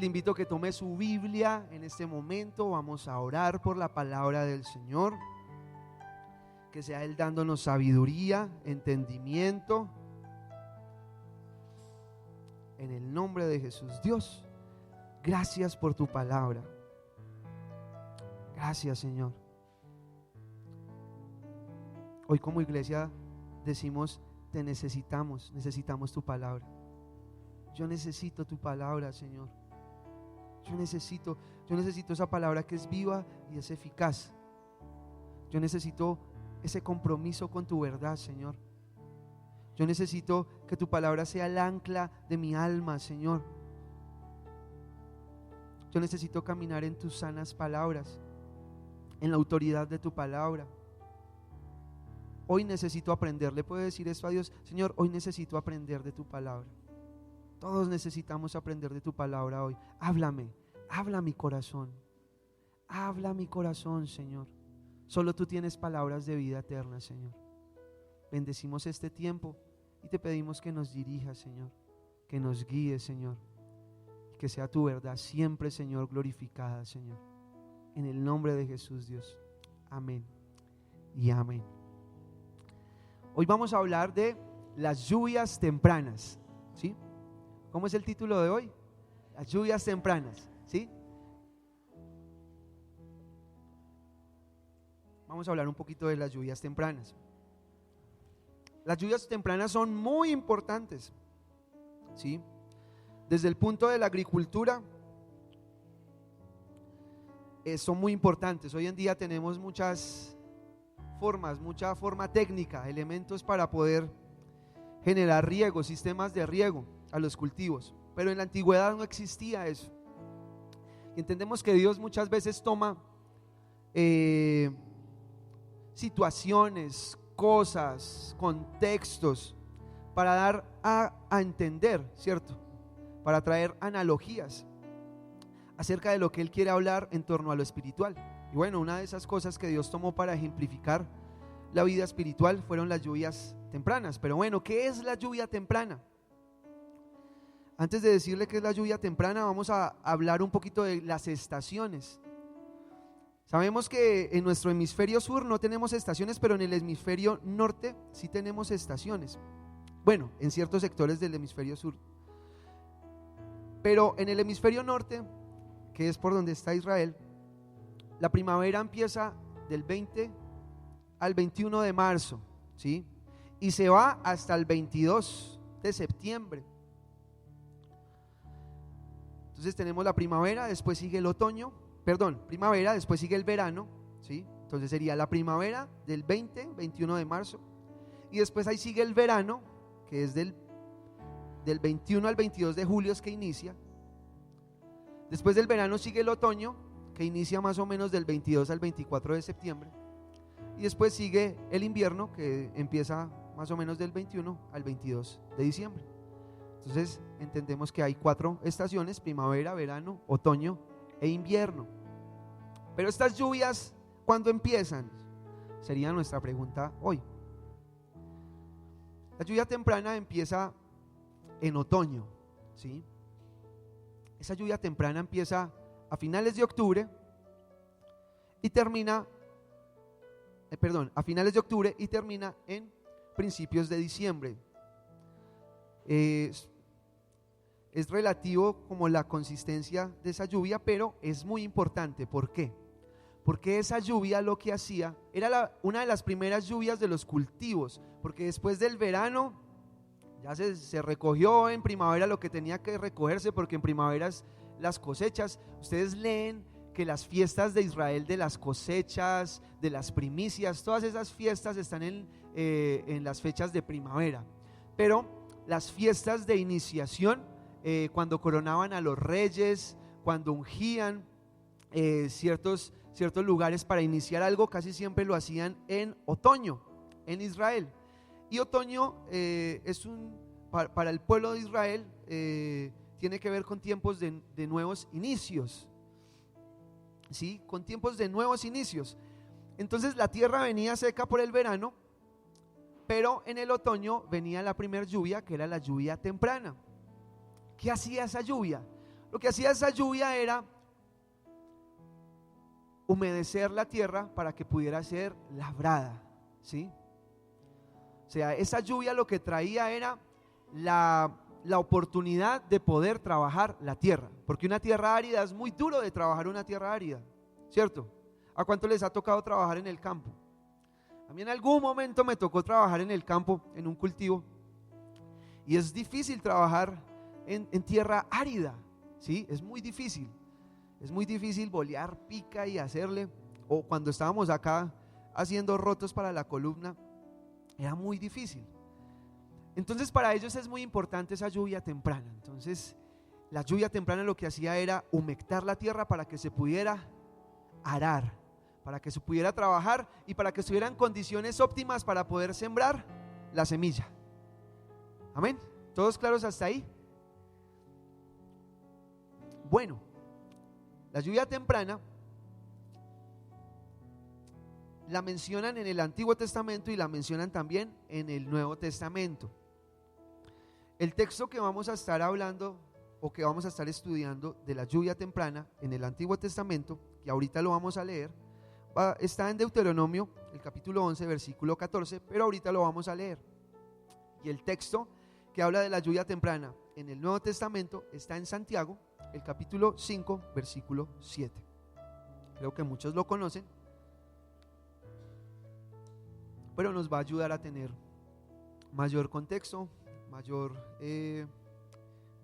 Le invito a que tome su Biblia en este momento. Vamos a orar por la palabra del Señor. Que sea Él dándonos sabiduría, entendimiento. En el nombre de Jesús. Dios, gracias por tu palabra. Gracias, Señor. Hoy como iglesia decimos, te necesitamos tu palabra. Yo necesito tu palabra, Señor. Yo necesito esa palabra que es viva y es eficaz. Yo necesito ese compromiso con tu verdad, Señor. Yo necesito que tu palabra sea el ancla de mi alma, Señor. Yo necesito caminar en tus sanas palabras, en la autoridad de tu palabra. Hoy necesito aprender. Le puedo decir esto a Dios: Señor, hoy necesito aprender de tu palabra. Todos necesitamos aprender de tu palabra hoy. Háblame, habla mi corazón. Habla mi corazón, Señor. Solo tú tienes palabras de vida eterna, Señor. Bendecimos este tiempo y te pedimos que nos dirijas, Señor, que nos guíes, Señor, y que sea tu verdad siempre, Señor, glorificada, Señor. En el nombre de Jesús, Dios. Amén y amén. Hoy vamos a hablar de las lluvias tempranas, ¿sí? ¿Cómo es el título de hoy? Las lluvias tempranas, ¿sí? Vamos a hablar un poquito de las lluvias tempranas. Las lluvias tempranas son muy importantes, ¿sí? Desde el punto de la agricultura, son muy importantes. Hoy en día tenemos muchas formas, mucha forma técnica, elementos para poder generar riego, sistemas de riego a los cultivos. Pero en la antigüedad no existía eso. Y entendemos que Dios muchas veces toma situaciones, cosas, contextos para dar a entender, ¿cierto? Para traer analogías acerca de lo que Él quiere hablar en torno a lo espiritual. Y bueno, una de esas cosas que Dios tomó para ejemplificar la vida espiritual fueron las lluvias tempranas. Pero bueno, ¿qué es la lluvia temprana? Antes de decirle qué es la lluvia temprana, vamos a hablar un poquito de las estaciones. Sabemos que en nuestro hemisferio sur no tenemos estaciones, pero en el hemisferio norte sí tenemos estaciones. Bueno, en ciertos sectores del hemisferio sur. Pero en el hemisferio norte, que es por donde está Israel, la primavera empieza del 20 al 21 de marzo, ¿sí? Y se va hasta el 22 de septiembre. Entonces tenemos la primavera, después sigue el otoño, primavera, después sigue el verano, ¿sí? Entonces sería la primavera del 21 de marzo, y después ahí sigue el verano, que es del 21 al 22 de julio es que inicia. Después del verano sigue el otoño, que inicia más o menos del 22 al 24 de septiembre, y después sigue el invierno, que empieza más o menos del 21 al 22 de diciembre. Entonces entendemos que hay 4 estaciones: primavera, verano, otoño e invierno. Pero estas lluvias, ¿cuándo empiezan? Sería nuestra pregunta hoy. La lluvia temprana empieza en otoño, ¿sí? Esa lluvia temprana empieza a finales de octubre y termina, a finales de octubre y termina en principios de diciembre. Es relativo como la consistencia de esa lluvia, pero es muy importante. ¿Por qué? Porque esa lluvia lo que hacía era una de las primeras lluvias de los cultivos, porque después del verano ya se recogió en primavera lo que tenía que recogerse, porque en primavera es las cosechas. Ustedes leen que las fiestas de Israel, de las cosechas, de las primicias, todas esas fiestas están en las fechas de primavera. Pero las fiestas de iniciación, cuando coronaban a los reyes, cuando ungían ciertos lugares para iniciar algo, casi siempre lo hacían en otoño, en Israel. Y otoño para el pueblo de Israel tiene que ver con tiempos de nuevos inicios, ¿sí? Con tiempos de nuevos inicios. Entonces la tierra venía seca por el verano, pero en el otoño venía la primera lluvia, que era la lluvia temprana. ¿Qué hacía esa lluvia? Lo que hacía esa lluvia era humedecer la tierra para que pudiera ser labrada, ¿sí? O sea, esa lluvia lo que traía era la oportunidad de poder trabajar la tierra, porque una tierra árida es muy duro de trabajar una tierra árida, ¿cierto? ¿A cuánto les ha tocado trabajar en el campo? A mí en algún momento me tocó trabajar en el campo, en un cultivo, y es difícil trabajar en tierra árida, ¿sí? Es muy difícil bolear pica y hacerle, o cuando estábamos acá haciendo rotos para la columna, era muy difícil. Entonces para ellos es muy importante esa lluvia temprana. Entonces la lluvia temprana lo que hacía era humectar la tierra para que se pudiera arar, para que se pudiera trabajar y para que estuvieran condiciones óptimas para poder sembrar la semilla. Amén. ¿Todos claros hasta ahí? Bueno, la lluvia temprana la mencionan en el Antiguo Testamento y la mencionan también en el Nuevo Testamento. El texto que vamos a estar hablando o que vamos a estar estudiando de la lluvia temprana en el Antiguo Testamento, que ahorita lo vamos a leer, está en Deuteronomio, el capítulo 11, versículo 14, pero ahorita lo vamos a leer. Y el texto que habla de la lluvia temprana en el Nuevo Testamento está en Santiago, el capítulo 5, versículo 7. Creo que muchos lo conocen, pero nos va a ayudar a tener mayor contexto, mayor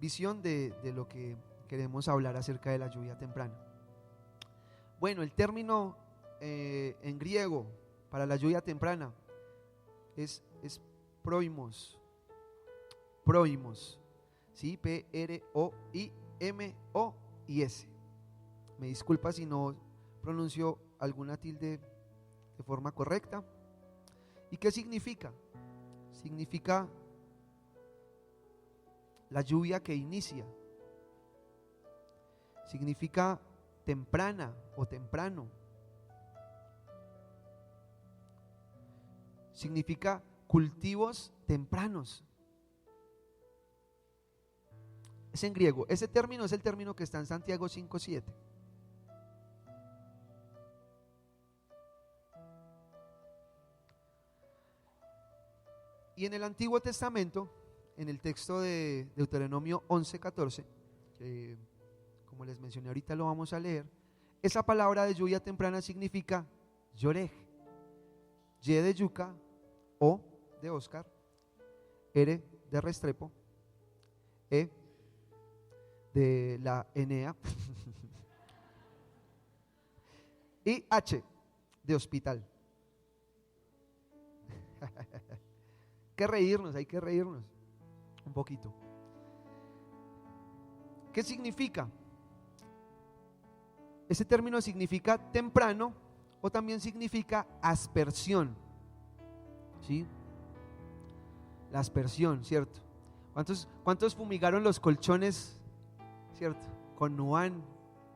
visión de lo que queremos hablar acerca de la lluvia temprana. Bueno, el término en griego para la lluvia temprana es proimos, ¿sí? P-R-O-I-M-O-I-S. Me disculpa si no pronuncio alguna tilde de forma correcta. ¿Y qué significa? Significa la lluvia que inicia. Significa temprana o temprano. Significa cultivos tempranos. Es en griego. Ese término es el término que está en Santiago 5:7. Y en el Antiguo Testamento, en el texto de Deuteronomio 11:14, que como les mencioné ahorita lo vamos a leer, esa palabra de lluvia temprana significa yorej, Y de yuca, O de Oscar, R de Restrepo, E de la Enea y H de hospital. Hay que reírnos un poquito. ¿Qué significa? Ese término significa temprano o también significa aspersión, ¿sí? La aspersión, ¿cierto? ¿Cuántos fumigaron los colchones, ¿cierto? Con Nuan,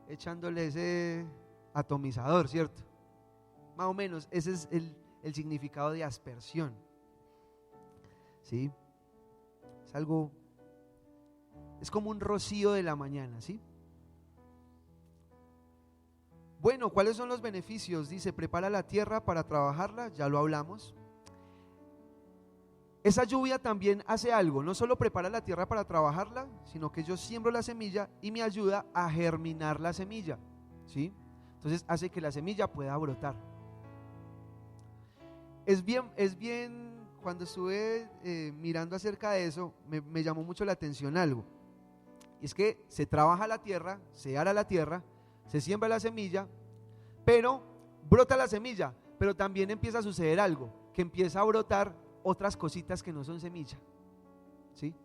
echándole ese atomizador, ¿cierto? Más o menos, ese es el significado de aspersión, ¿sí? Es algo, es como un rocío de la mañana, ¿sí? Bueno, ¿cuáles son los beneficios? Dice, prepara la tierra para trabajarla, ya lo hablamos. Esa lluvia también hace algo, no solo prepara la tierra para trabajarla, sino que yo siembro la semilla y me ayuda a germinar la semilla, ¿sí? Entonces hace que la semilla pueda brotar. Es bien, cuando estuve mirando acerca de eso, me llamó mucho la atención algo. Y es que se trabaja la tierra, se ara la tierra, se siembra la semilla, pero brota la semilla, pero también empieza a suceder algo, que empieza a brotar otras cositas que no son semilla, ¿sí?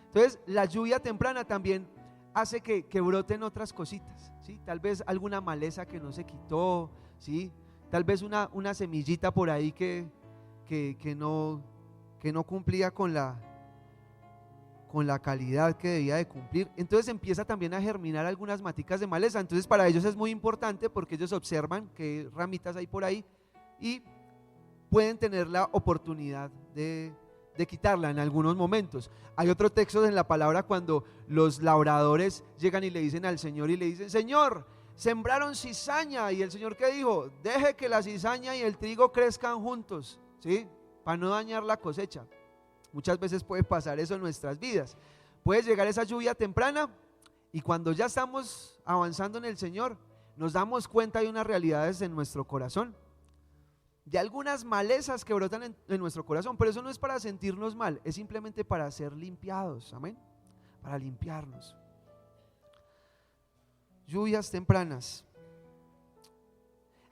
Entonces la lluvia temprana también hace que broten otras cositas, ¿sí? Tal vez alguna maleza que no se quitó, ¿sí? Tal vez una semillita por ahí que no cumplía con la calidad que debía de cumplir. Entonces empieza también a germinar algunas maticas de maleza. Entonces para ellos es muy importante porque ellos observan qué ramitas hay por ahí y pueden tener la oportunidad de de quitarla en algunos momentos. Hay otro texto en la palabra cuando los labradores llegan y le dicen al Señor y le dicen: Señor, sembraron cizaña. Y el Señor, ¿qué dijo? Deje que la cizaña y el trigo crezcan juntos, ¿sí? Para no dañar la cosecha. Muchas veces puede pasar eso en nuestras vidas. Puede llegar esa lluvia temprana y cuando ya estamos avanzando en el Señor, nos damos cuenta de unas realidades en nuestro corazón, de algunas malezas que brotan en nuestro corazón, pero eso no es para sentirnos mal, es simplemente para ser limpiados, amén, para limpiarnos. Lluvias tempranas.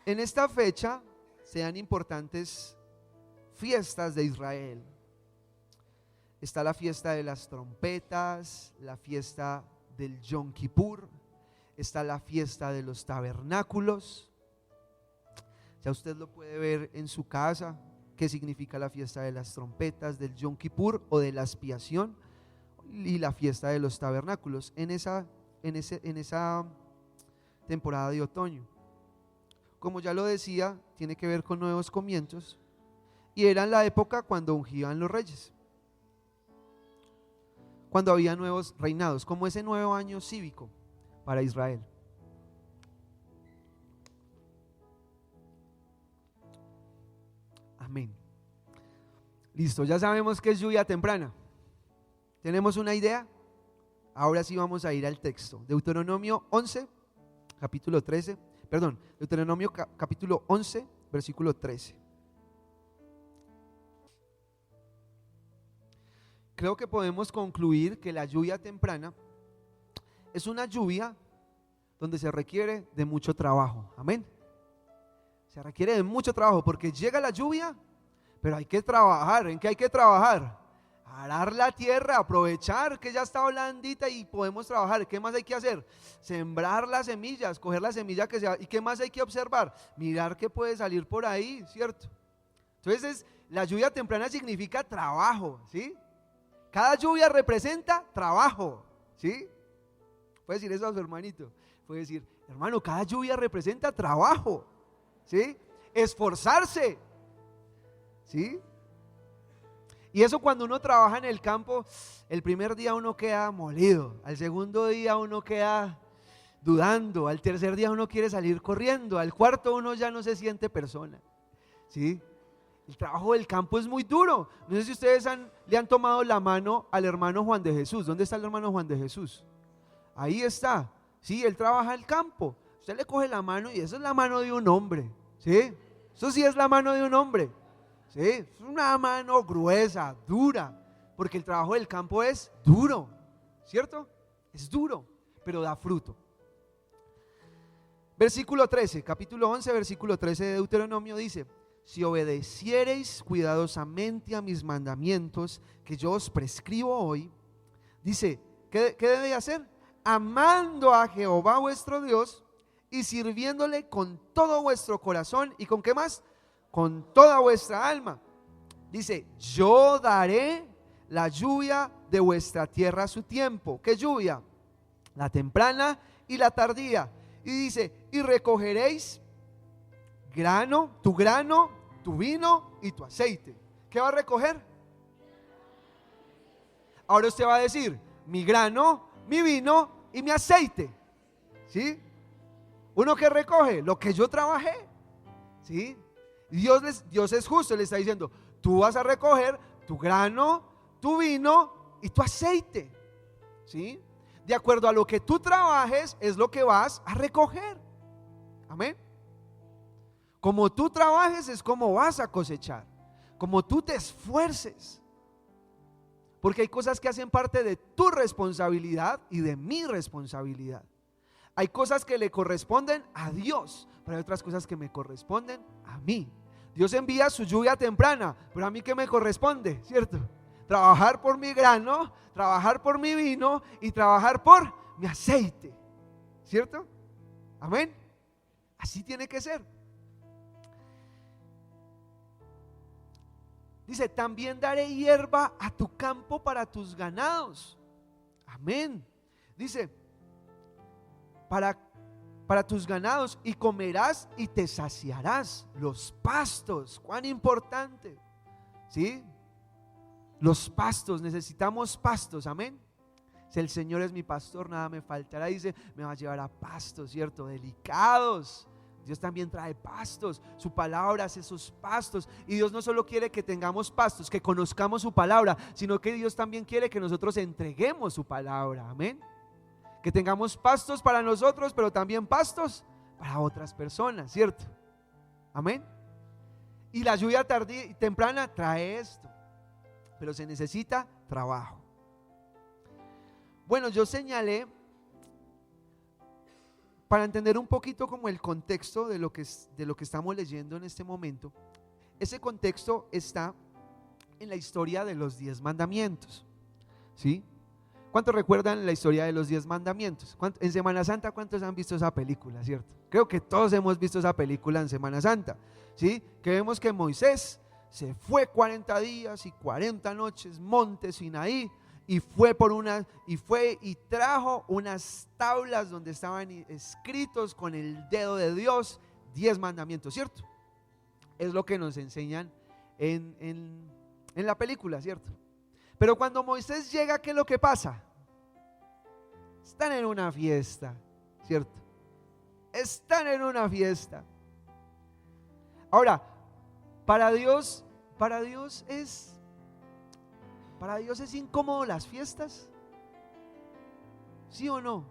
En esta fecha se dan importantes fiestas de Israel. Está la fiesta de las trompetas, la fiesta del Yom Kippur, está la fiesta de los tabernáculos. Ya usted lo puede ver en su casa, qué significa la fiesta de las trompetas, del Yom Kippur o de la expiación, y la fiesta de los tabernáculos en esa temporada de otoño. Como ya lo decía, tiene que ver con nuevos comienzos y era en la época cuando ungían los reyes, cuando había nuevos reinados, como ese nuevo año cívico para Israel. Amén. Listo, ya sabemos que es lluvia temprana. ¿Tenemos una idea? Ahora sí vamos a ir al texto. Deuteronomio 11, capítulo 13. Perdón, Deuteronomio capítulo 11, versículo 13. Creo que podemos concluir que la lluvia temprana es una lluvia donde se requiere de mucho trabajo. Amén. Se requiere de mucho trabajo porque llega la lluvia, pero hay que trabajar. ¿En qué hay que trabajar? Arar la tierra, aprovechar que ya está blandita y podemos trabajar. ¿Qué más hay que hacer? Sembrar las semillas, coger la semilla que sea. ¿Y qué más hay que observar? Mirar qué puede salir por ahí, ¿cierto? Entonces, la lluvia temprana significa trabajo, ¿sí? Cada lluvia representa trabajo, ¿sí? Puede decir eso a su hermanito. Puede decir: hermano, cada lluvia representa trabajo, ¿sí? Esforzarse, ¿sí? Y eso cuando uno trabaja en el campo, el primer día uno queda molido, al segundo día uno queda dudando, al tercer día uno quiere salir corriendo, al cuarto uno ya no se siente persona, ¿sí? El trabajo del campo es muy duro. No sé si ustedes le han tomado la mano al hermano Juan de Jesús. ¿Dónde está el hermano Juan de Jesús? Ahí está, sí, él trabaja el campo. Usted le coge la mano y eso es la mano de un hombre, ¿sí? Eso sí es la mano de un hombre, ¿sí? Es una mano gruesa, dura, porque el trabajo del campo es duro, ¿cierto? Es duro, pero da fruto. Versículo 13, capítulo 11, versículo 13 de Deuteronomio dice: si obedeciereis cuidadosamente a mis mandamientos que yo os prescribo hoy, dice, ¿qué debe hacer? Amando a Jehová vuestro Dios y sirviéndole con todo vuestro corazón y ¿con qué más? Con toda vuestra alma. Dice: yo daré la lluvia de vuestra tierra a su tiempo. ¿Qué lluvia? La temprana y la tardía. Y dice: y recogeréis tu grano, tu vino y tu aceite. ¿Qué va a recoger? Ahora usted va a decir: mi grano, mi vino y mi aceite, ¿sí? ¿Uno que recoge? Lo que yo trabajé, ¿sí? Dios es justo, le está diciendo: tú vas a recoger tu grano, tu vino y tu aceite, ¿sí? De acuerdo a lo que tú trabajes es lo que vas a recoger. Amén. Como tú trabajes es como vas a cosechar, como tú te esfuerces, porque hay cosas que hacen parte de tu responsabilidad y de mi responsabilidad. Hay cosas que le corresponden a Dios, pero hay otras cosas que me corresponden a mí. Dios envía su lluvia temprana, pero a mí ¿qué me corresponde? ¿Cierto? Trabajar por mi grano, trabajar por mi vino y trabajar por mi aceite, ¿cierto? Amén. Así tiene que ser. Dice: también daré hierba a tu campo para tus ganados. Amén. Dice: para tus ganados, y comerás y te saciarás. Los pastos, cuán importante, ¿sí? Los pastos, necesitamos pastos, amén. Si el Señor es mi pastor, nada me faltará, dice, me va a llevar a pastos, ¿cierto? Delicados. Dios también trae pastos, su palabra hace esos pastos. Y Dios no solo quiere que tengamos pastos, que conozcamos su palabra, sino que Dios también quiere que nosotros entreguemos su palabra, amén. Que tengamos pastos para nosotros, pero también pastos para otras personas, ¿cierto? Amén. Y la lluvia tardía y temprana trae esto, pero se necesita trabajo. Bueno, yo señalé, para entender un poquito como el contexto de lo que estamos leyendo en este momento. Ese contexto está en la historia de los 10 mandamientos, ¿sí? ¿Cuántos recuerdan la historia de los 10 mandamientos? En Semana Santa, ¿cuántos han visto esa película, cierto? Creo que todos hemos visto esa película en Semana Santa, ¿sí? Que vemos que Moisés se fue 40 días y 40 noches, monte Sinaí, y fue y trajo unas tablas donde estaban escritos con el dedo de Dios 10 mandamientos, ¿cierto? Es lo que nos enseñan en la película, ¿cierto? Pero cuando Moisés llega, ¿qué es lo que pasa? Están en una fiesta, ¿cierto? Están en una fiesta. Ahora, para Dios es incómodo las fiestas, ¿sí o no?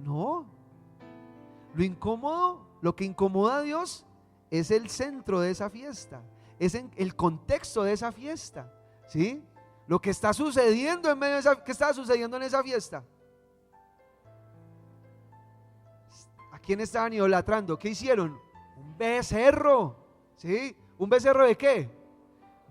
No. Lo que incomoda a Dios es el centro de esa fiesta, es el contexto de esa fiesta, ¿sí? Lo que está sucediendo en medio de esa, ¿qué estaba sucediendo en esa fiesta? ¿A quién estaban idolatrando? ¿Qué hicieron? Un becerro, ¿sí? ¿Un becerro de qué?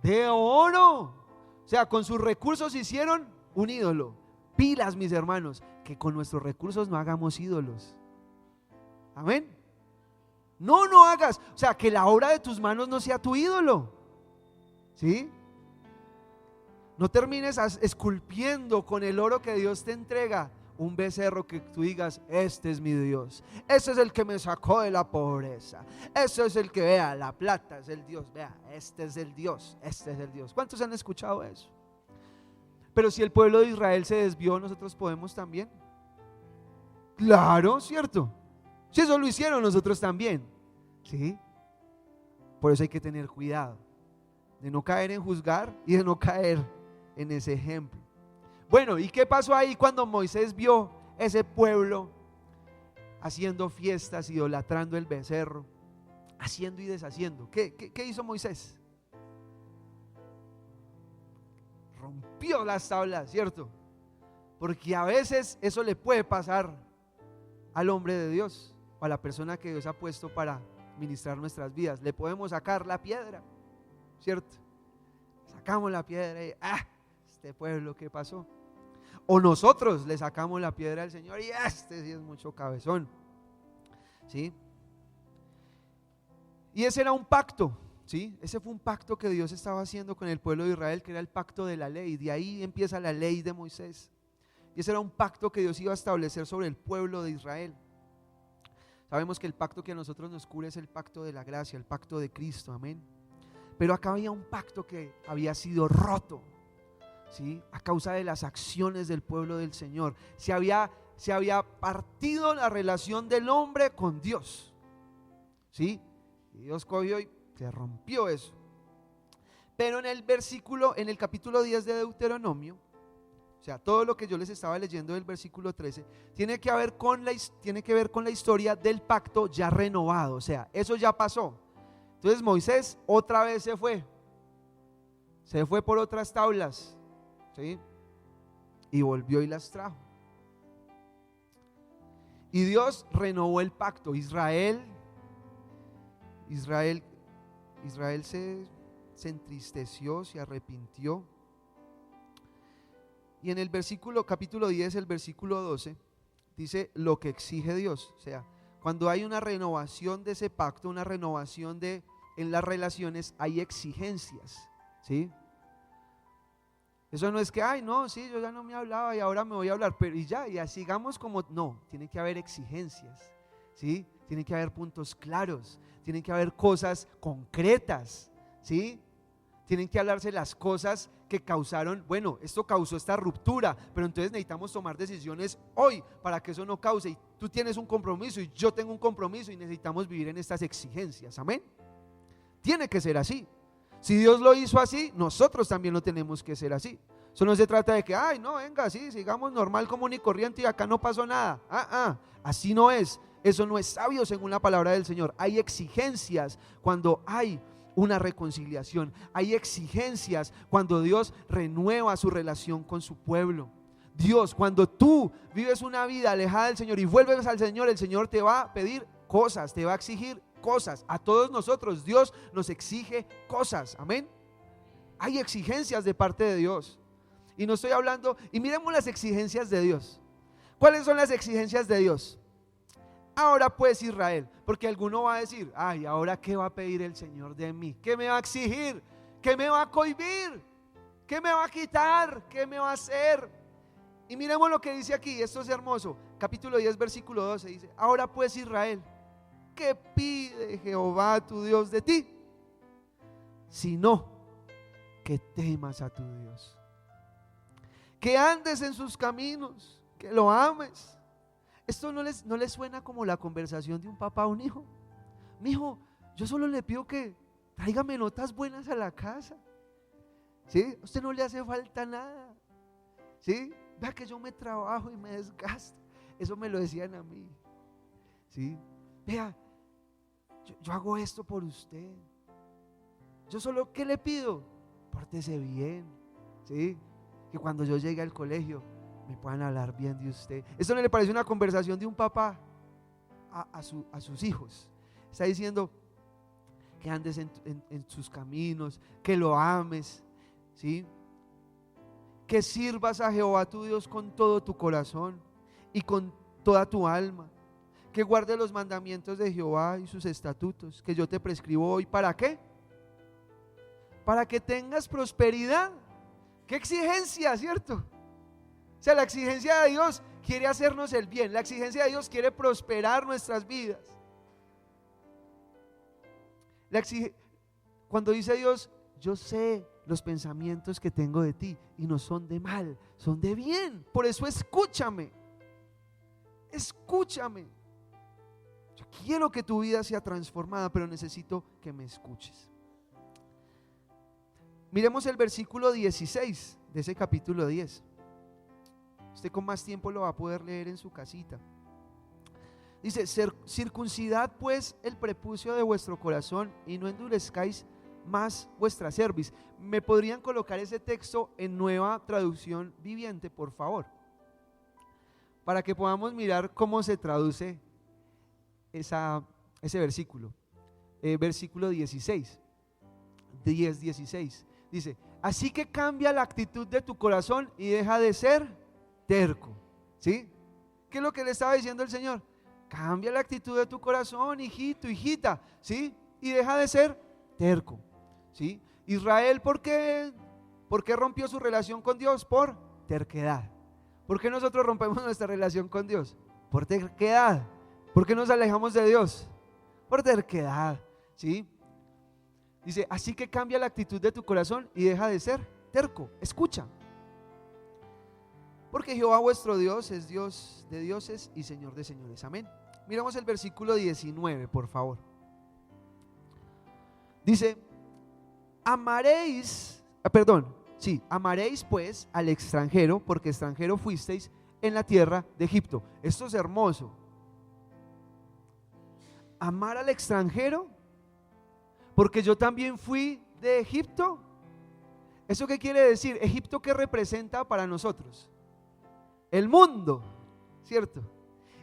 De oro. O sea, con sus recursos hicieron un ídolo. Pilas, mis hermanos, que con nuestros recursos no hagamos ídolos. Amén. No hagas, o sea, que la obra de tus manos no sea tu ídolo, ¿sí? No termines esculpiendo con el oro que Dios te entrega un becerro que tú digas, este es mi Dios, ese es el que me sacó de la pobreza, ese es el que, vea, la plata es el Dios, vea, este es el Dios, este es el Dios. ¿Cuántos han escuchado eso? Pero si el pueblo de Israel se desvió, nosotros podemos también. Claro, ¿cierto? Si eso lo hicieron, nosotros también, ¿sí? Por eso hay que tener cuidado de no caer en juzgar y de no caer en ese ejemplo. Bueno, ¿y qué pasó ahí cuando Moisés vio ese pueblo haciendo fiestas, idolatrando el becerro, haciendo y deshaciendo? ¿Qué hizo Moisés? Rompió las tablas, ¿cierto? Porque a veces eso le puede pasar al hombre de Dios o a la persona que Dios ha puesto para ministrar nuestras vidas. Le podemos sacar la piedra, ¿cierto? Sacamos la piedra y este pueblo, ¿qué pasó? O nosotros le sacamos la piedra al Señor y este sí es mucho cabezón, ¿sí? Y ese era un pacto, ¿sí? Ese fue un pacto que Dios estaba haciendo con el pueblo de Israel, que era el pacto de la ley. De ahí empieza la ley de Moisés. Y ese era un pacto que Dios iba a establecer sobre el pueblo de Israel. Sabemos que el pacto que a nosotros nos cubre es el pacto de la gracia, el pacto de Cristo, amén. Pero acá había un pacto que había sido roto, ¿sí? A causa de las acciones del pueblo del Señor. Se había partido la relación del hombre con Dios, ¿sí? Y Dios cogió y se rompió eso. Pero en el capítulo 10 de Deuteronomio, o sea, todo lo que yo les estaba leyendo del versículo 13 tiene que ver con la historia del pacto ya renovado. O sea, eso ya pasó. Entonces Moisés otra vez se fue por otras tablas, ¿sí? Y volvió y las trajo. Y Dios renovó el pacto. Israel se entristeció, se arrepintió. Y en el capítulo 10, el versículo 12, dice lo que exige Dios. O sea, cuando hay una renovación de ese pacto, una renovación en las relaciones, hay exigencias, ¿sí? Eso no es que, no, sí, yo ya no me hablaba y ahora me voy a hablar, pero y ya sigamos como, no, tiene que haber exigencias, ¿sí? Tiene que haber puntos claros, tienen que haber cosas concretas, ¿sí? tienen que hablarse las cosas que causaron, bueno, esto causó esta ruptura, pero entonces necesitamos tomar decisiones hoy para que eso no cause, y tú tienes un compromiso y yo tengo un compromiso y necesitamos vivir en estas exigencias, amén. Tiene que ser así. Si Dios lo hizo así, nosotros también lo tenemos que ser así. Eso no se trata de que, ay, no, venga, sí, sigamos normal, común y corriente y acá no pasó nada. Así no es. Eso no es sabio según la palabra del Señor. Hay exigencias cuando hay una reconciliación. Hay exigencias cuando Dios renueva su relación con su pueblo. Dios, cuando tú vives una vida alejada del Señor y vuelves al Señor, el Señor te va a pedir cosas, te va a exigir cosas. A todos nosotros Dios nos exige cosas, amén. Hay exigencias de parte de Dios. Y no estoy hablando, y miremos las exigencias de Dios. ¿Cuáles son las exigencias de Dios? Ahora pues Israel, porque alguno va a decir, ay, ahora qué va a pedir el Señor de mí, qué me va a exigir, qué me va a cohibir, qué me va a quitar, qué me va a hacer. Y miremos lo que dice aquí, esto es hermoso, capítulo 10 versículo 12 dice, ahora pues Israel, ¿qué pide Jehová tu Dios de ti? Sino que temas a tu Dios, que andes en sus caminos, que lo ames. ¿Esto no les suena como la conversación de un papá a un hijo? Mi hijo, yo solo le pido que tráigame notas buenas a la casa, ¿sí? A usted no le hace falta nada, ¿sí? Vea que yo me trabajo y me desgasto. Eso me lo decían a mí, ¿sí? Vea, yo hago esto por usted. Yo solo, ¿qué le pido? Pórtese bien, ¿sí? Que cuando yo llegue al colegio me puedan hablar bien de usted. ¿Esto no le parece una conversación de un papá a sus hijos? Está diciendo que andes en sus caminos, que lo ames, ¿sí? Que sirvas a Jehová tu Dios con todo tu corazón y con toda tu alma, que guardes los mandamientos de Jehová y sus estatutos que yo te prescribo hoy. ¿Para qué? Para que tengas prosperidad. ¿Qué exigencia, cierto? O sea, la exigencia de Dios quiere hacernos el bien, la exigencia de Dios quiere prosperar nuestras vidas. Cuando dice Dios, yo sé los pensamientos que tengo de ti y no son de mal, son de bien. Por eso escúchame, escúchame. Yo quiero que tu vida sea transformada, pero necesito que me escuches. Miremos el versículo 16 de ese capítulo 10. Usted con más tiempo lo va a poder leer en su casita. Dice, circuncidad pues el prepucio de vuestro corazón y no endurezcáis más vuestra cerviz. ¿Me podrían colocar ese texto en Nueva Traducción Viviente, por favor? Para que podamos mirar cómo se traduce ese versículo. Versículo 16. 10:16. Dice, así que cambia la actitud de tu corazón y deja de ser terco, ¿sí? ¿Qué es lo que le estaba diciendo el Señor? Cambia la actitud de tu corazón, hijito, hijita, ¿sí? Y deja de ser terco, ¿sí? Israel, ¿por qué rompió su relación con Dios? Por terquedad. ¿Por qué nosotros rompemos nuestra relación con Dios? Por terquedad. ¿Por qué nos alejamos de Dios? Por terquedad, ¿sí? Dice, así que cambia la actitud de tu corazón y deja de ser terco. Escucha. Porque Jehová vuestro Dios es Dios de dioses y Señor de señores. Amén. Miramos el versículo 19, por favor. Dice, amaréis pues al extranjero, porque extranjero fuisteis en la tierra de Egipto. Esto es hermoso. Amar al extranjero, porque yo también fui de Egipto. ¿Eso qué quiere decir? Egipto, ¿qué representa para nosotros? El mundo, ¿cierto?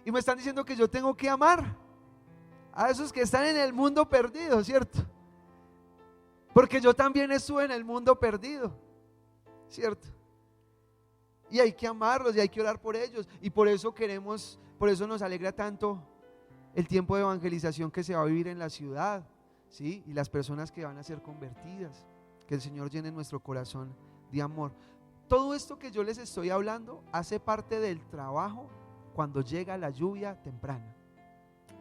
Y me están diciendo que yo tengo que amar a esos que están en el mundo perdido, ¿cierto? Porque yo también estuve en el mundo perdido, ¿cierto? Y hay que amarlos y hay que orar por ellos. Y por eso nos alegra tanto el tiempo de evangelización que se va a vivir en la ciudad, ¿sí? Y las personas que van a ser convertidas. Que el Señor llene nuestro corazón de amor. Todo esto que yo les estoy hablando hace parte del trabajo cuando llega la lluvia temprana.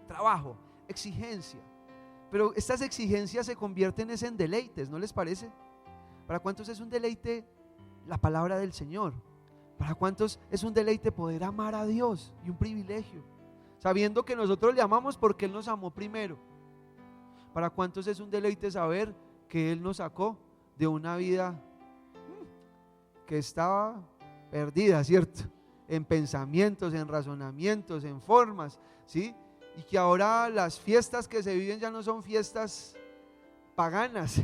Trabajo, exigencia. Pero estas exigencias se convierten en deleites, ¿no les parece? ¿Para cuántos es un deleite la palabra del Señor? ¿Para cuántos es un deleite poder amar a Dios y un privilegio? Sabiendo que nosotros le amamos porque Él nos amó primero. ¿Para cuántos es un deleite saber que Él nos sacó de una vida que estaba perdida, ¿cierto? En pensamientos, en razonamientos, en formas, ¿sí? Y que ahora las fiestas que se viven ya no son fiestas paganas,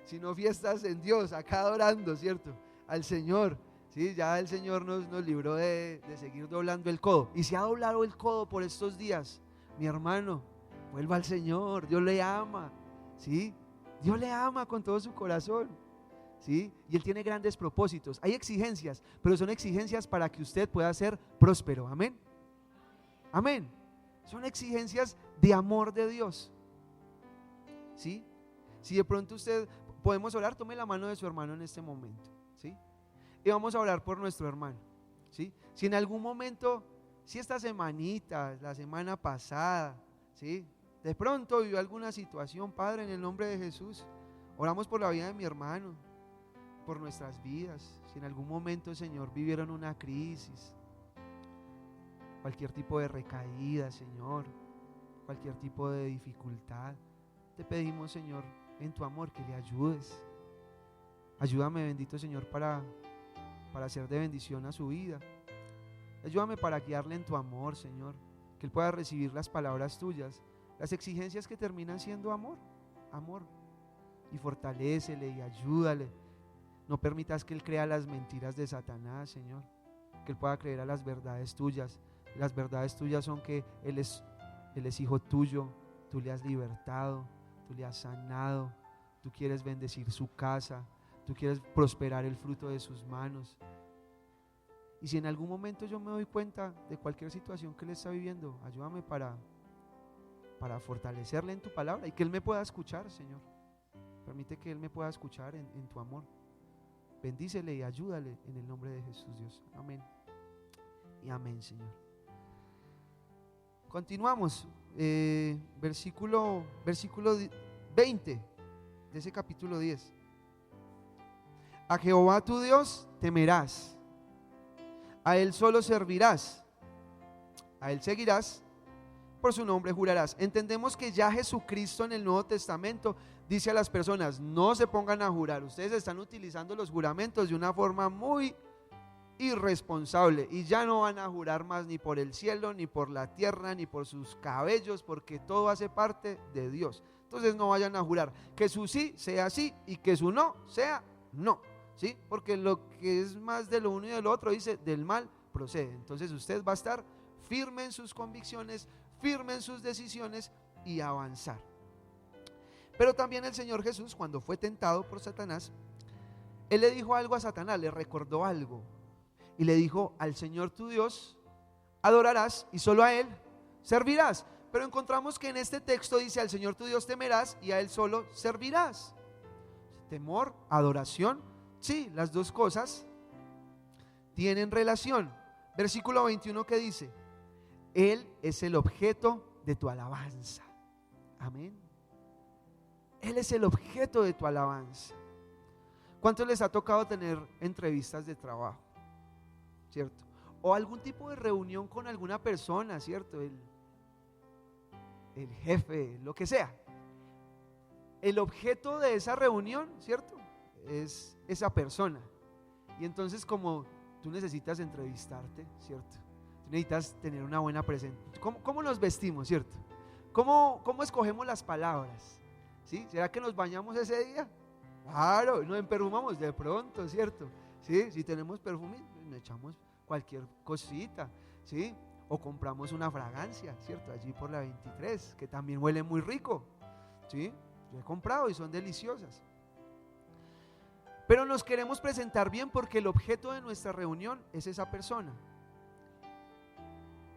sino fiestas en Dios, acá adorando, ¿cierto? Al Señor, ¿sí? Ya el Señor nos libró de seguir doblando el codo. Y si ha doblado el codo por estos días, mi hermano, vuelva al Señor, Dios le ama, ¿sí? Dios le ama con todo su corazón, ¿sí? Y Él tiene grandes propósitos. Hay exigencias, pero son exigencias para que usted pueda ser próspero, amén. Amén. Son exigencias de amor de Dios, ¿sí? Si de pronto usted, podemos orar, tome la mano de su hermano en este momento, ¿sí? Y vamos a orar por nuestro hermano, ¿sí? Si en algún momento, si esta semanita, la semana pasada, ¿sí? De pronto vivió alguna situación, Padre, en el nombre de Jesús, oramos por la vida de mi hermano, por nuestras vidas. Si en algún momento, Señor, vivieron una crisis, cualquier tipo de recaída, Señor, cualquier tipo de dificultad, te pedimos, Señor, en tu amor que le ayudes. Ayúdame, bendito Señor, para ser de bendición a su vida. Ayúdame para guiarle en tu amor, Señor, que él pueda recibir las palabras tuyas, las exigencias que terminan siendo amor, amor. Y fortalécele y ayúdale. No permitas que él crea las mentiras de Satanás, Señor, que él pueda creer a las verdades tuyas. Las verdades tuyas son que Él es hijo tuyo, tú le has libertado, tú le has sanado, tú quieres bendecir su casa, tú quieres prosperar el fruto de sus manos. Y si en algún momento yo me doy cuenta de cualquier situación que Él está viviendo, ayúdame para fortalecerle en tu palabra y que Él me pueda escuchar, Señor. Permite que Él me pueda escuchar en tu amor. Bendícele y ayúdale en el nombre de Jesús, Dios. Amén. Y amén, Señor. Continuamos, versículo 20 de ese capítulo 10. A Jehová tu Dios temerás, a Él solo servirás, a Él seguirás, por su nombre jurarás. Entendemos que ya Jesucristo en el Nuevo Testamento dice a las personas, no se pongan a jurar. Ustedes están utilizando los juramentos de una forma muy irresponsable y ya no van a jurar más ni por el cielo, ni por la tierra, ni por sus cabellos, porque todo hace parte de Dios. Entonces no vayan a jurar que su sí sea sí y que su no sea no, ¿sí? Porque lo que es más de lo uno y de lo otro, dice, del mal procede. Entonces usted va a estar firme en sus convicciones, firme en sus decisiones y avanzar. Pero también el Señor Jesús, cuando fue tentado por Satanás, Él le dijo algo a Satanás, le recordó algo. Y le dijo, al Señor tu Dios adorarás y solo a Él servirás. Pero encontramos que en este texto dice, al Señor tu Dios temerás y a Él solo servirás. Temor, adoración, sí, las dos cosas tienen relación. Versículo 21 que dice, Él es el objeto de tu alabanza. Amén. Él es el objeto de tu alabanza. ¿Cuántos les ha tocado tener entrevistas de trabajo? ¿Cierto? O algún tipo de reunión con alguna persona, ¿cierto? El jefe, lo que sea. El objeto de esa reunión, ¿cierto? Es esa persona. Y entonces como tú necesitas entrevistarte, ¿cierto? Tú necesitas tener una buena presentación. ¿Cómo nos vestimos, ¿cierto? ¿Cómo escogemos las palabras? ¿Sí? ¿Será que nos bañamos ese día? Claro, nos emperfumamos de pronto, ¿cierto? ¿Sí? Si tenemos perfume, nos echamos cualquier cosita, ¿sí? O compramos una fragancia, ¿cierto? Allí por la 23, que también huele muy rico, ¿sí? Yo he comprado y son deliciosas. Pero nos queremos presentar bien porque el objeto de nuestra reunión es esa persona.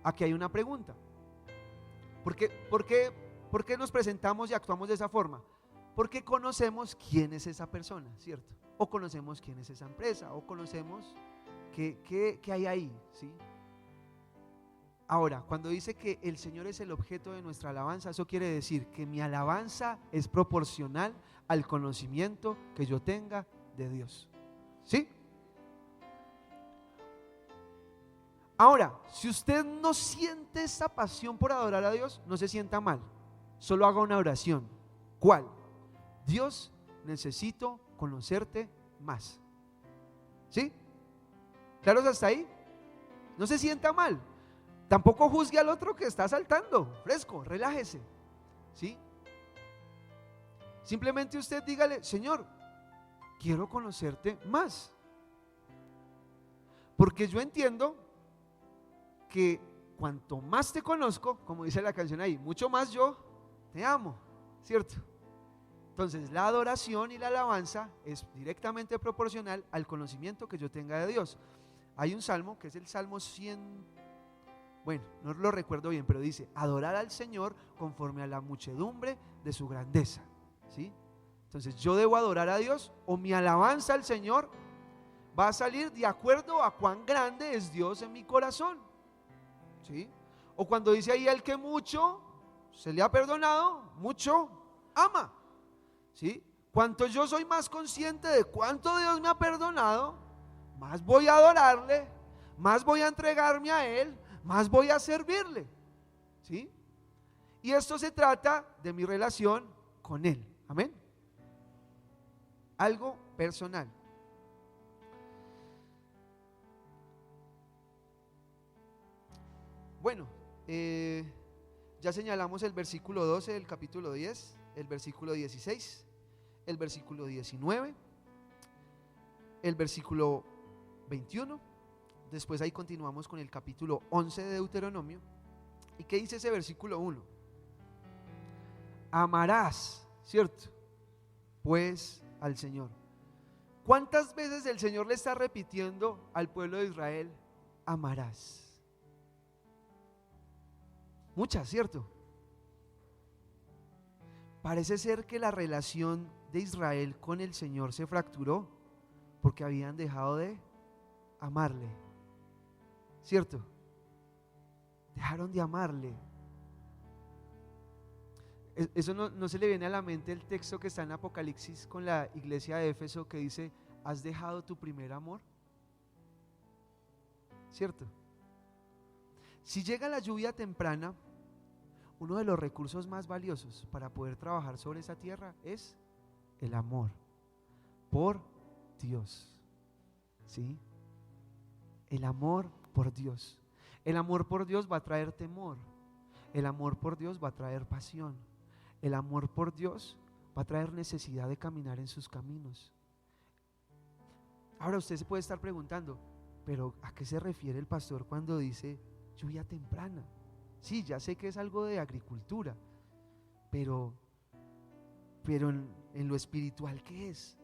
Aquí hay una pregunta. ¿Por qué nos presentamos y actuamos de esa forma? Porque conocemos quién es esa persona, ¿cierto? O conocemos quién es esa empresa, o conocemos qué hay ahí, ¿sí? Ahora, cuando dice que el Señor es el objeto de nuestra alabanza, eso quiere decir que mi alabanza es proporcional al conocimiento que yo tenga de Dios. ¿Sí? Ahora, si usted no siente esa pasión por adorar a Dios, no se sienta mal. Solo haga una oración. ¿Cuál? Dios, necesito conocerte más. ¿Sí? ¿Claros hasta ahí? No se sienta mal. Tampoco juzgue al otro que está saltando. Fresco, relájese. ¿Sí? Simplemente usted dígale: Señor, quiero conocerte más. Porque yo entiendo que cuanto más te conozco, como dice la canción ahí, mucho más yo te amo, ¿cierto? Entonces la adoración y la alabanza es directamente proporcional al conocimiento que yo tenga de Dios. Hay un salmo que es el Salmo 100, bueno, no lo recuerdo bien, pero dice: adorar al Señor conforme a la muchedumbre de su grandeza, ¿sí? Entonces yo debo adorar a Dios, o mi alabanza al Señor va a salir de acuerdo a cuán grande es Dios en mi corazón, ¿sí? O cuando dice ahí: el que mucho se le ha perdonado, mucho ama, ¿sí? Cuanto yo soy más consciente de cuánto Dios me ha perdonado, más voy a adorarle, más voy a entregarme a Él, más voy a servirle, ¿sí? Y esto se trata de mi relación con Él, amén. Algo personal. Bueno, ya señalamos el versículo 12 del capítulo 10, el versículo 16, el versículo 19, el versículo 21. Después ahí continuamos con el capítulo 11 de Deuteronomio. ¿Y qué dice ese versículo 1? Amarás, ¿cierto? Pues al Señor. ¿Cuántas veces el Señor le está repitiendo al pueblo de Israel: amarás? Muchas, ¿cierto? Parece ser que la relación de Israel con el Señor se fracturó porque habían dejado de amarle, ¿cierto? Dejaron de amarle. Eso no se le viene a la mente el texto que está en Apocalipsis con la iglesia de Éfeso, que dice: ¿has dejado tu primer amor? ¿Cierto? Si llega la lluvia temprana, uno de los recursos más valiosos para poder trabajar sobre esa tierra es el amor por Dios, ¿sí? El amor por Dios. El amor por Dios va a traer temor. El amor por Dios va a traer pasión. El amor por Dios va a traer necesidad de caminar en sus caminos. Ahora usted se puede estar preguntando: ¿pero a qué se refiere el pastor cuando dice lluvia temprana? Sí, ya sé que es algo de agricultura, pero en lo espiritual, ¿qué es?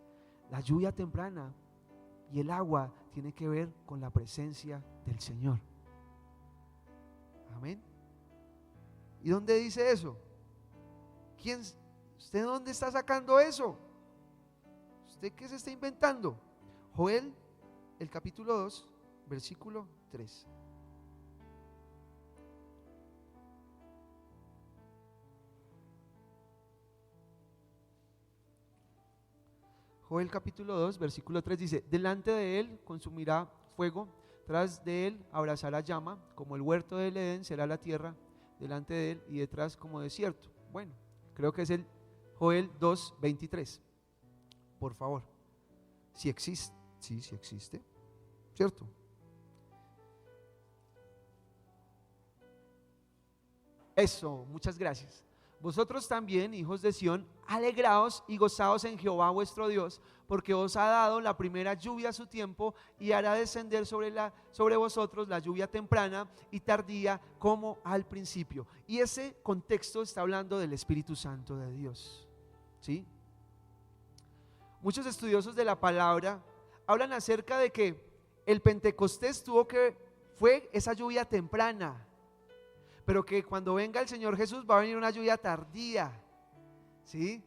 La lluvia temprana y el agua tiene que ver con la presencia del Señor. Amén. ¿Y dónde dice eso? ¿Usted dónde está sacando eso? ¿Usted qué se está inventando? Joel, el capítulo 2, versículo 3. Joel capítulo 2, versículo 3 dice: delante de él consumirá fuego, tras de él abrazará llama, como el huerto del Edén será la tierra delante de él, y detrás como desierto. Bueno, creo que es el Joel 2, 23. Por favor, si existe, sí existe, ¿cierto? Eso, muchas gracias. Vosotros también, hijos de Sión, alegraos y gozaos en Jehová vuestro Dios, porque os ha dado la primera lluvia a su tiempo, y hará descender sobre vosotros la lluvia temprana y tardía como al principio. Y ese contexto está hablando del Espíritu Santo de Dios, ¿sí? Muchos estudiosos de la palabra hablan acerca de que el Pentecostés fue esa lluvia temprana, pero que cuando venga el Señor Jesús va a venir una lluvia tardía, ¿sí?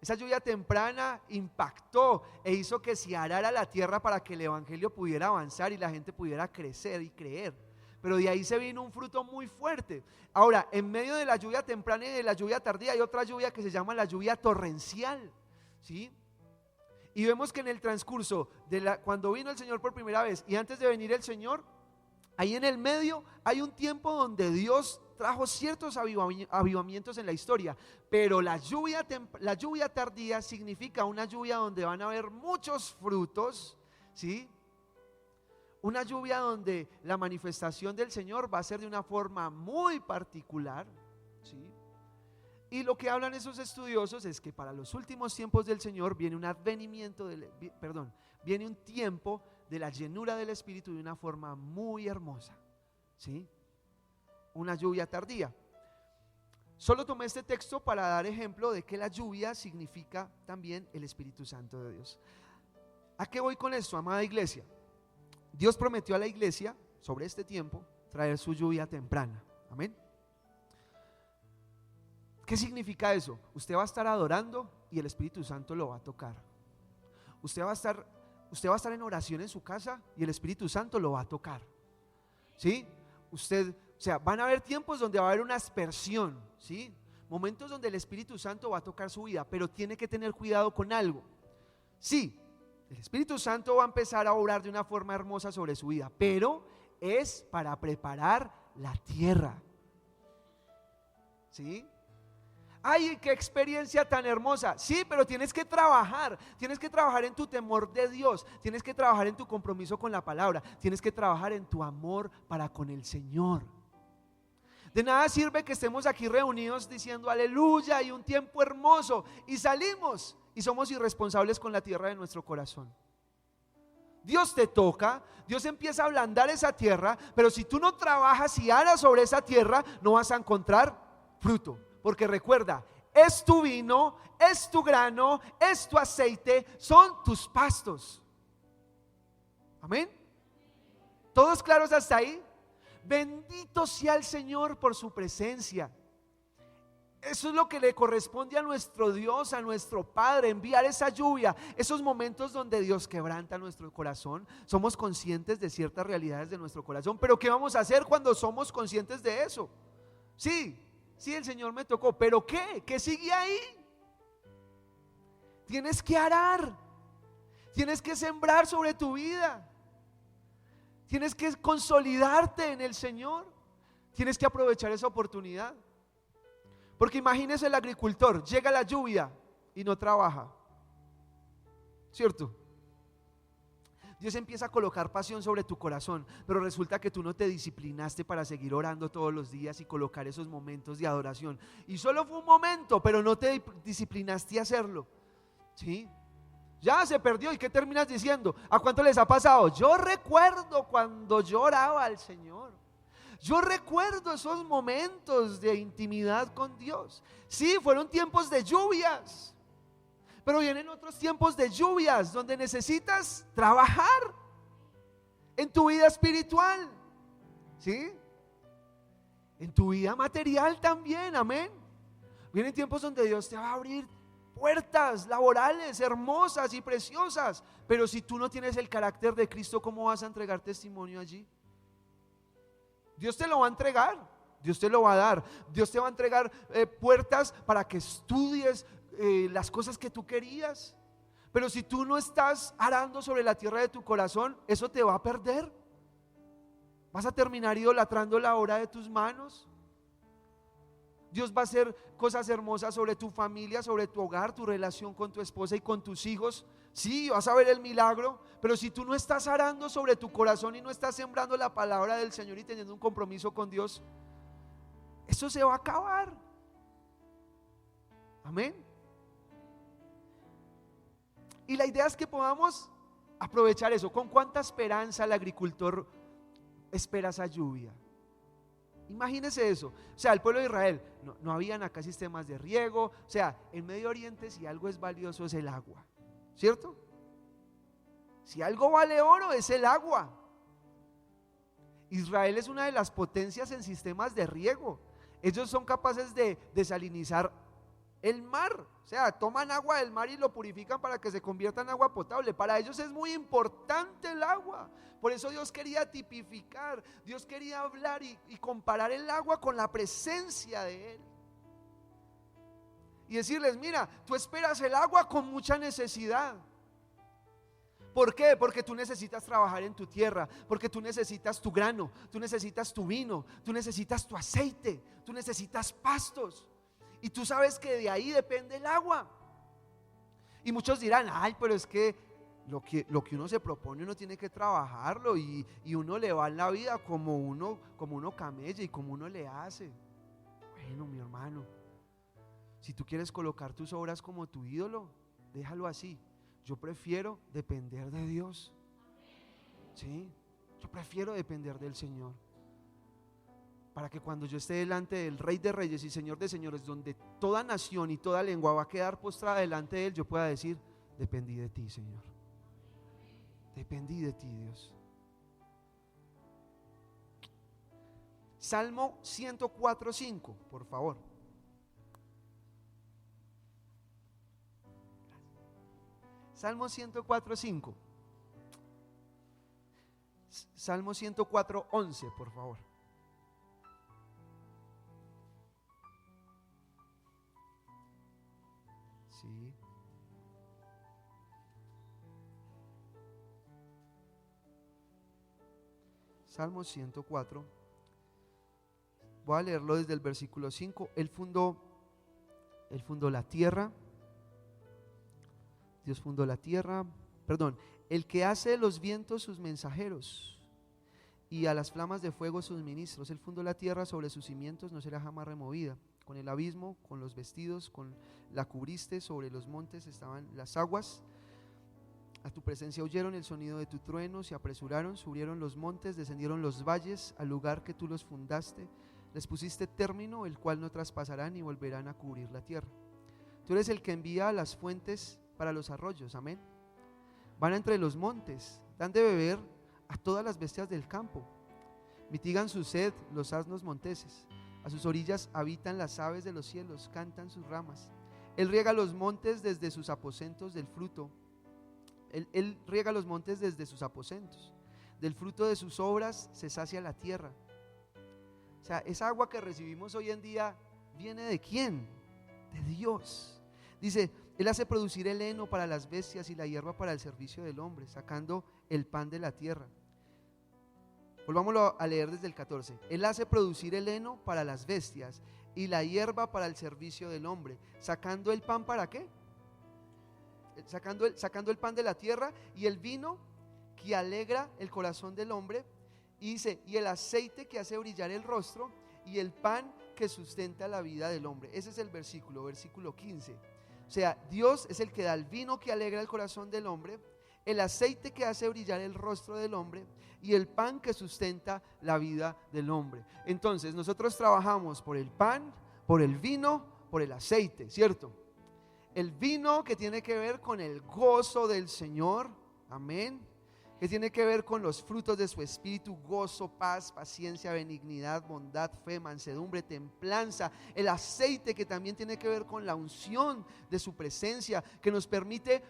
Esa lluvia temprana impactó e hizo que se arara la tierra para que el evangelio pudiera avanzar y la gente pudiera crecer y creer. pero de ahí se vino un fruto muy fuerte. Ahora, en medio de la lluvia temprana y de la lluvia tardía hay otra lluvia que se llama la lluvia torrencial, ¿sí? Y vemos que en el transcurso cuando vino el Señor por primera vez y antes de venir el Señor, ahí en el medio hay un tiempo donde Dios trajo ciertos avivamientos en la historia, pero la lluvia tardía significa una lluvia donde van a haber muchos frutos, ¿sí? Una lluvia donde la manifestación del Señor va a ser de una forma muy particular, ¿sí? Y lo que hablan esos estudiosos es que para los últimos tiempos del Señor viene viene un tiempo de la llenura del Espíritu de una forma muy hermosa, ¿sí? Una lluvia tardía. Solo tomé este texto para dar ejemplo de que la lluvia significa también el Espíritu Santo de Dios. ¿A qué voy con esto, amada iglesia? Dios prometió a la iglesia sobre este tiempo traer su lluvia temprana. Amén. ¿Qué significa eso? Usted va a estar adorando y el Espíritu Santo lo va a tocar. Usted va a estar en oración en su casa y el Espíritu Santo lo va a tocar, ¿sí? Van a haber tiempos donde va a haber una aspersión, ¿sí? Momentos donde el Espíritu Santo va a tocar su vida, pero tiene que tener cuidado con algo. Sí, el Espíritu Santo va a empezar a obrar de una forma hermosa sobre su vida, pero es para preparar la tierra, ¿sí? ¡Ay, qué experiencia tan hermosa! Sí, pero tienes que trabajar en tu temor de Dios, tienes que trabajar en tu compromiso con la palabra, tienes que trabajar en tu amor para con el Señor. De nada sirve que estemos aquí reunidos diciendo aleluya y un tiempo hermoso y salimos y somos irresponsables con la tierra de nuestro corazón. Dios te toca, Dios empieza a ablandar esa tierra, pero si tú no trabajas y aras sobre esa tierra, no vas a encontrar fruto. Porque recuerda, es tu vino, es tu grano, es tu aceite, son tus pastos. Amén. ¿Todos claros hasta ahí? Bendito sea el Señor por su presencia. Eso es lo que le corresponde a nuestro Dios, a nuestro Padre, enviar esa lluvia, esos momentos donde Dios quebranta nuestro corazón. Somos conscientes de ciertas realidades de nuestro corazón, pero ¿qué vamos a hacer cuando somos conscientes de eso? Sí, el Señor me tocó, pero ¿qué? ¿Qué sigue ahí? Tienes que arar, tienes que sembrar sobre tu vida, tienes que consolidarte en el Señor, tienes que aprovechar esa oportunidad. Porque imagínese el agricultor, llega la lluvia y no trabaja, ¿cierto? Dios empieza a colocar pasión sobre tu corazón, pero resulta que tú no te disciplinaste para seguir orando todos los días y colocar esos momentos de adoración. Y solo fue un momento, pero no te disciplinaste a hacerlo, ¿sí? Ya se perdió. ¿Y qué terminas diciendo? ¿A cuánto les ha pasado? Yo recuerdo cuando yo oraba al Señor. Yo recuerdo esos momentos de intimidad con Dios. Sí, fueron tiempos de lluvias, pero vienen otros tiempos de lluvias donde necesitas trabajar en tu vida espiritual, ¿sí? En tu vida material también, amén. Vienen tiempos donde Dios te va a abrir puertas laborales hermosas y preciosas, pero si tú no tienes el carácter de Cristo, ¿cómo vas a entregar testimonio allí? Dios te lo va a entregar, Dios te lo va a dar, Dios te va a entregar puertas para que estudies las cosas que tú querías, pero si tú no estás arando sobre la tierra de tu corazón, eso te va a perder. Vas a terminar idolatrando la obra de tus manos. Dios va a hacer cosas hermosas sobre tu familia, sobre tu hogar, tu relación con tu esposa y con tus hijos. Sí, vas a ver el milagro, pero si tú no estás arando sobre tu corazón y no estás sembrando la palabra del Señor y teniendo un compromiso con Dios, eso se va a acabar. Amén. Y la idea es que podamos aprovechar eso. ¿Con cuánta esperanza el agricultor espera esa lluvia? Imagínese eso. O sea, el pueblo de Israel, no habían acá sistemas de riego. O sea, en Medio Oriente si algo es valioso es el agua, ¿cierto? Si algo vale oro es el agua. Israel es una de las potencias en sistemas de riego. Ellos son capaces de desalinizar El mar, o sea, toman agua del mar y lo purifican para que se convierta en agua potable. Para ellos es muy importante el agua. Por eso Dios quería tipificar, Dios quería hablar y comparar el agua con la presencia de Él. Y decirles, mira, tú esperas el agua con mucha necesidad. ¿Por qué? Porque tú necesitas trabajar en tu tierra, porque tú necesitas tu grano, tú necesitas tu vino, tú necesitas tu aceite, tú necesitas pastos. Y tú sabes que de ahí depende el agua. Y muchos dirán, ay, pero es que lo que uno se propone uno tiene que trabajarlo y uno le va en la vida como uno camella y como uno le hace. Bueno, mi hermano, si tú quieres colocar tus obras como tu ídolo, déjalo así. Yo prefiero depender de Dios. ¿Sí? Yo prefiero depender del Señor. Para que cuando yo esté delante del Rey de Reyes y Señor de Señores, donde toda nación y toda lengua va a quedar postrada delante de Él, yo pueda decir, dependí de ti, Señor. Dependí de ti, Dios. Salmo 104:5, por favor. Salmo 104:5. Salmo 104:11, por favor. Sí. Salmo 104. Voy a leerlo desde el versículo 5. Él fundó la tierra. Dios fundó la tierra. Perdón. El que hace de los vientos sus mensajeros y a las flamas de fuego sus ministros. Él fundó la tierra sobre sus cimientos, no será jamás removida. Con el abismo, con los vestidos, con la cubriste, sobre los montes estaban las aguas. A tu presencia oyeron el sonido de tu trueno, se apresuraron, subieron los montes, descendieron los valles, al lugar que tú los fundaste. Les pusiste término, el cual no traspasarán ni volverán a cubrir la tierra. Tú eres el que envía a las fuentes para los arroyos, amén. Van entre los montes, dan de beber a todas las bestias del campo. Mitigan su sed los asnos monteses. A sus orillas habitan las aves de los cielos, cantan sus ramas. Él riega los montes desde sus aposentos del fruto. Él riega los montes desde sus aposentos. Del fruto de sus obras se sacia la tierra. O sea, esa agua que recibimos hoy en día viene ¿de quién? De Dios. Dice, Él hace producir el heno para las bestias y la hierba para el servicio del hombre, sacando el pan de la tierra. Volvámoslo a leer desde el 14. Él hace producir el heno para las bestias y la hierba para el servicio del hombre, sacando el pan ¿para qué? Sacando el pan de la tierra y el vino que alegra el corazón del hombre. Y dice, y el aceite que hace brillar el rostro y el pan que sustenta la vida del hombre. Ese es el versículo 15. O sea, Dios es el que da el vino que alegra el corazón del hombre, el aceite que hace brillar el rostro del hombre y el pan que sustenta la vida del hombre. Entonces nosotros trabajamos por el pan, por el vino, por el aceite, ¿cierto? El vino que tiene que ver con el gozo del Señor, amén, que tiene que ver con los frutos de su espíritu: gozo, paz, paciencia, benignidad, bondad, fe, mansedumbre, templanza. El aceite que también tiene que ver con la unción de su presencia, que nos permite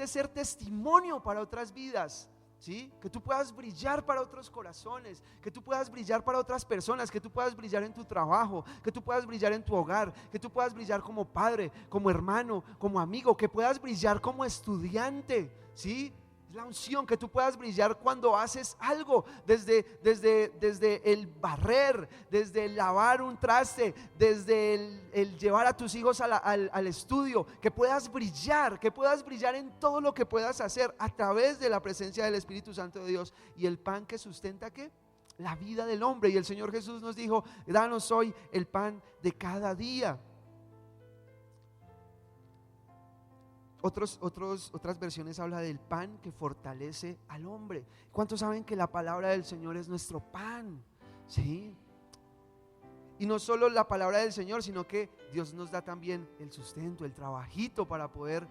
ser testimonio para otras vidas, ¿sí? Que tú puedas brillar para otros corazones, que tú puedas brillar para otras personas, que tú puedas brillar en tu trabajo, que tú puedas brillar en tu hogar, que tú puedas brillar como padre, como hermano, como amigo, que puedas brillar como estudiante, ¿sí? Es la unción, que tú puedas brillar cuando haces algo, desde el barrer, desde el lavar un traste, desde el llevar a tus hijos al estudio, que puedas brillar en todo lo que puedas hacer a través de la presencia del Espíritu Santo de Dios. Y el pan que sustenta ¿qué? La vida del hombre. Y el Señor Jesús nos dijo: danos hoy el pan de cada día. Otras versiones habla del pan que fortalece al hombre. ¿Cuántos saben que la palabra del Señor es nuestro pan? ¿Sí? Y no solo la palabra del Señor, sino que Dios nos da también el sustento, el trabajito para poder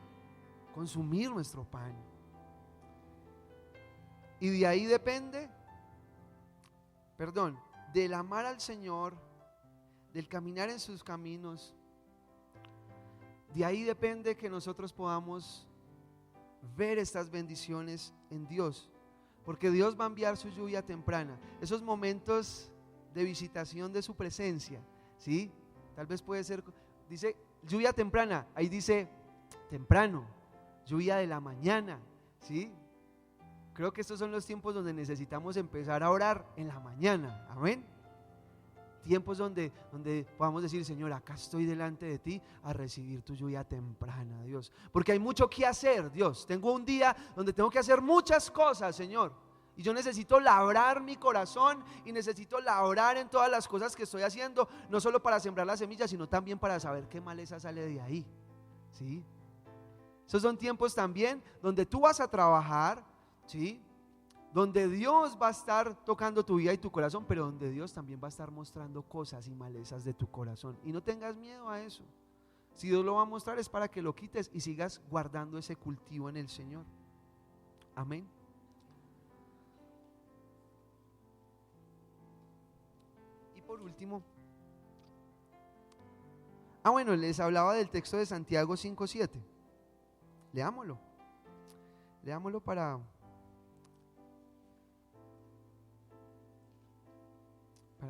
consumir nuestro pan. Y de ahí depende, del amar al Señor, del caminar en sus caminos, De ahí depende que nosotros podamos ver estas bendiciones en Dios, porque Dios va a enviar su lluvia temprana, esos momentos de visitación de su presencia, ¿sí? Tal vez puede ser, dice lluvia temprana, ahí dice temprano, lluvia de la mañana, ¿sí? Creo que estos son los tiempos donde necesitamos empezar a orar en la mañana, amén. Tiempos donde podamos decir: Señor, acá estoy delante de ti a recibir tu lluvia temprana, Dios, porque hay mucho que hacer, Dios. Tengo un día donde tengo que hacer muchas cosas, Señor, y yo necesito labrar mi corazón y necesito labrar en todas las cosas que estoy haciendo, no solo para sembrar la semilla, sino también para saber qué maleza sale de ahí, ¿sí? Esos son tiempos también donde tú vas a trabajar, ¿sí? Donde Dios va a estar tocando tu vida y tu corazón, pero donde Dios también va a estar mostrando cosas y malezas de tu corazón. Y no tengas miedo a eso. Si Dios lo va a mostrar es para que lo quites y sigas guardando ese cultivo en el Señor. Amén. Y por último, bueno, les hablaba del texto de Santiago 5:7. Leámoslo para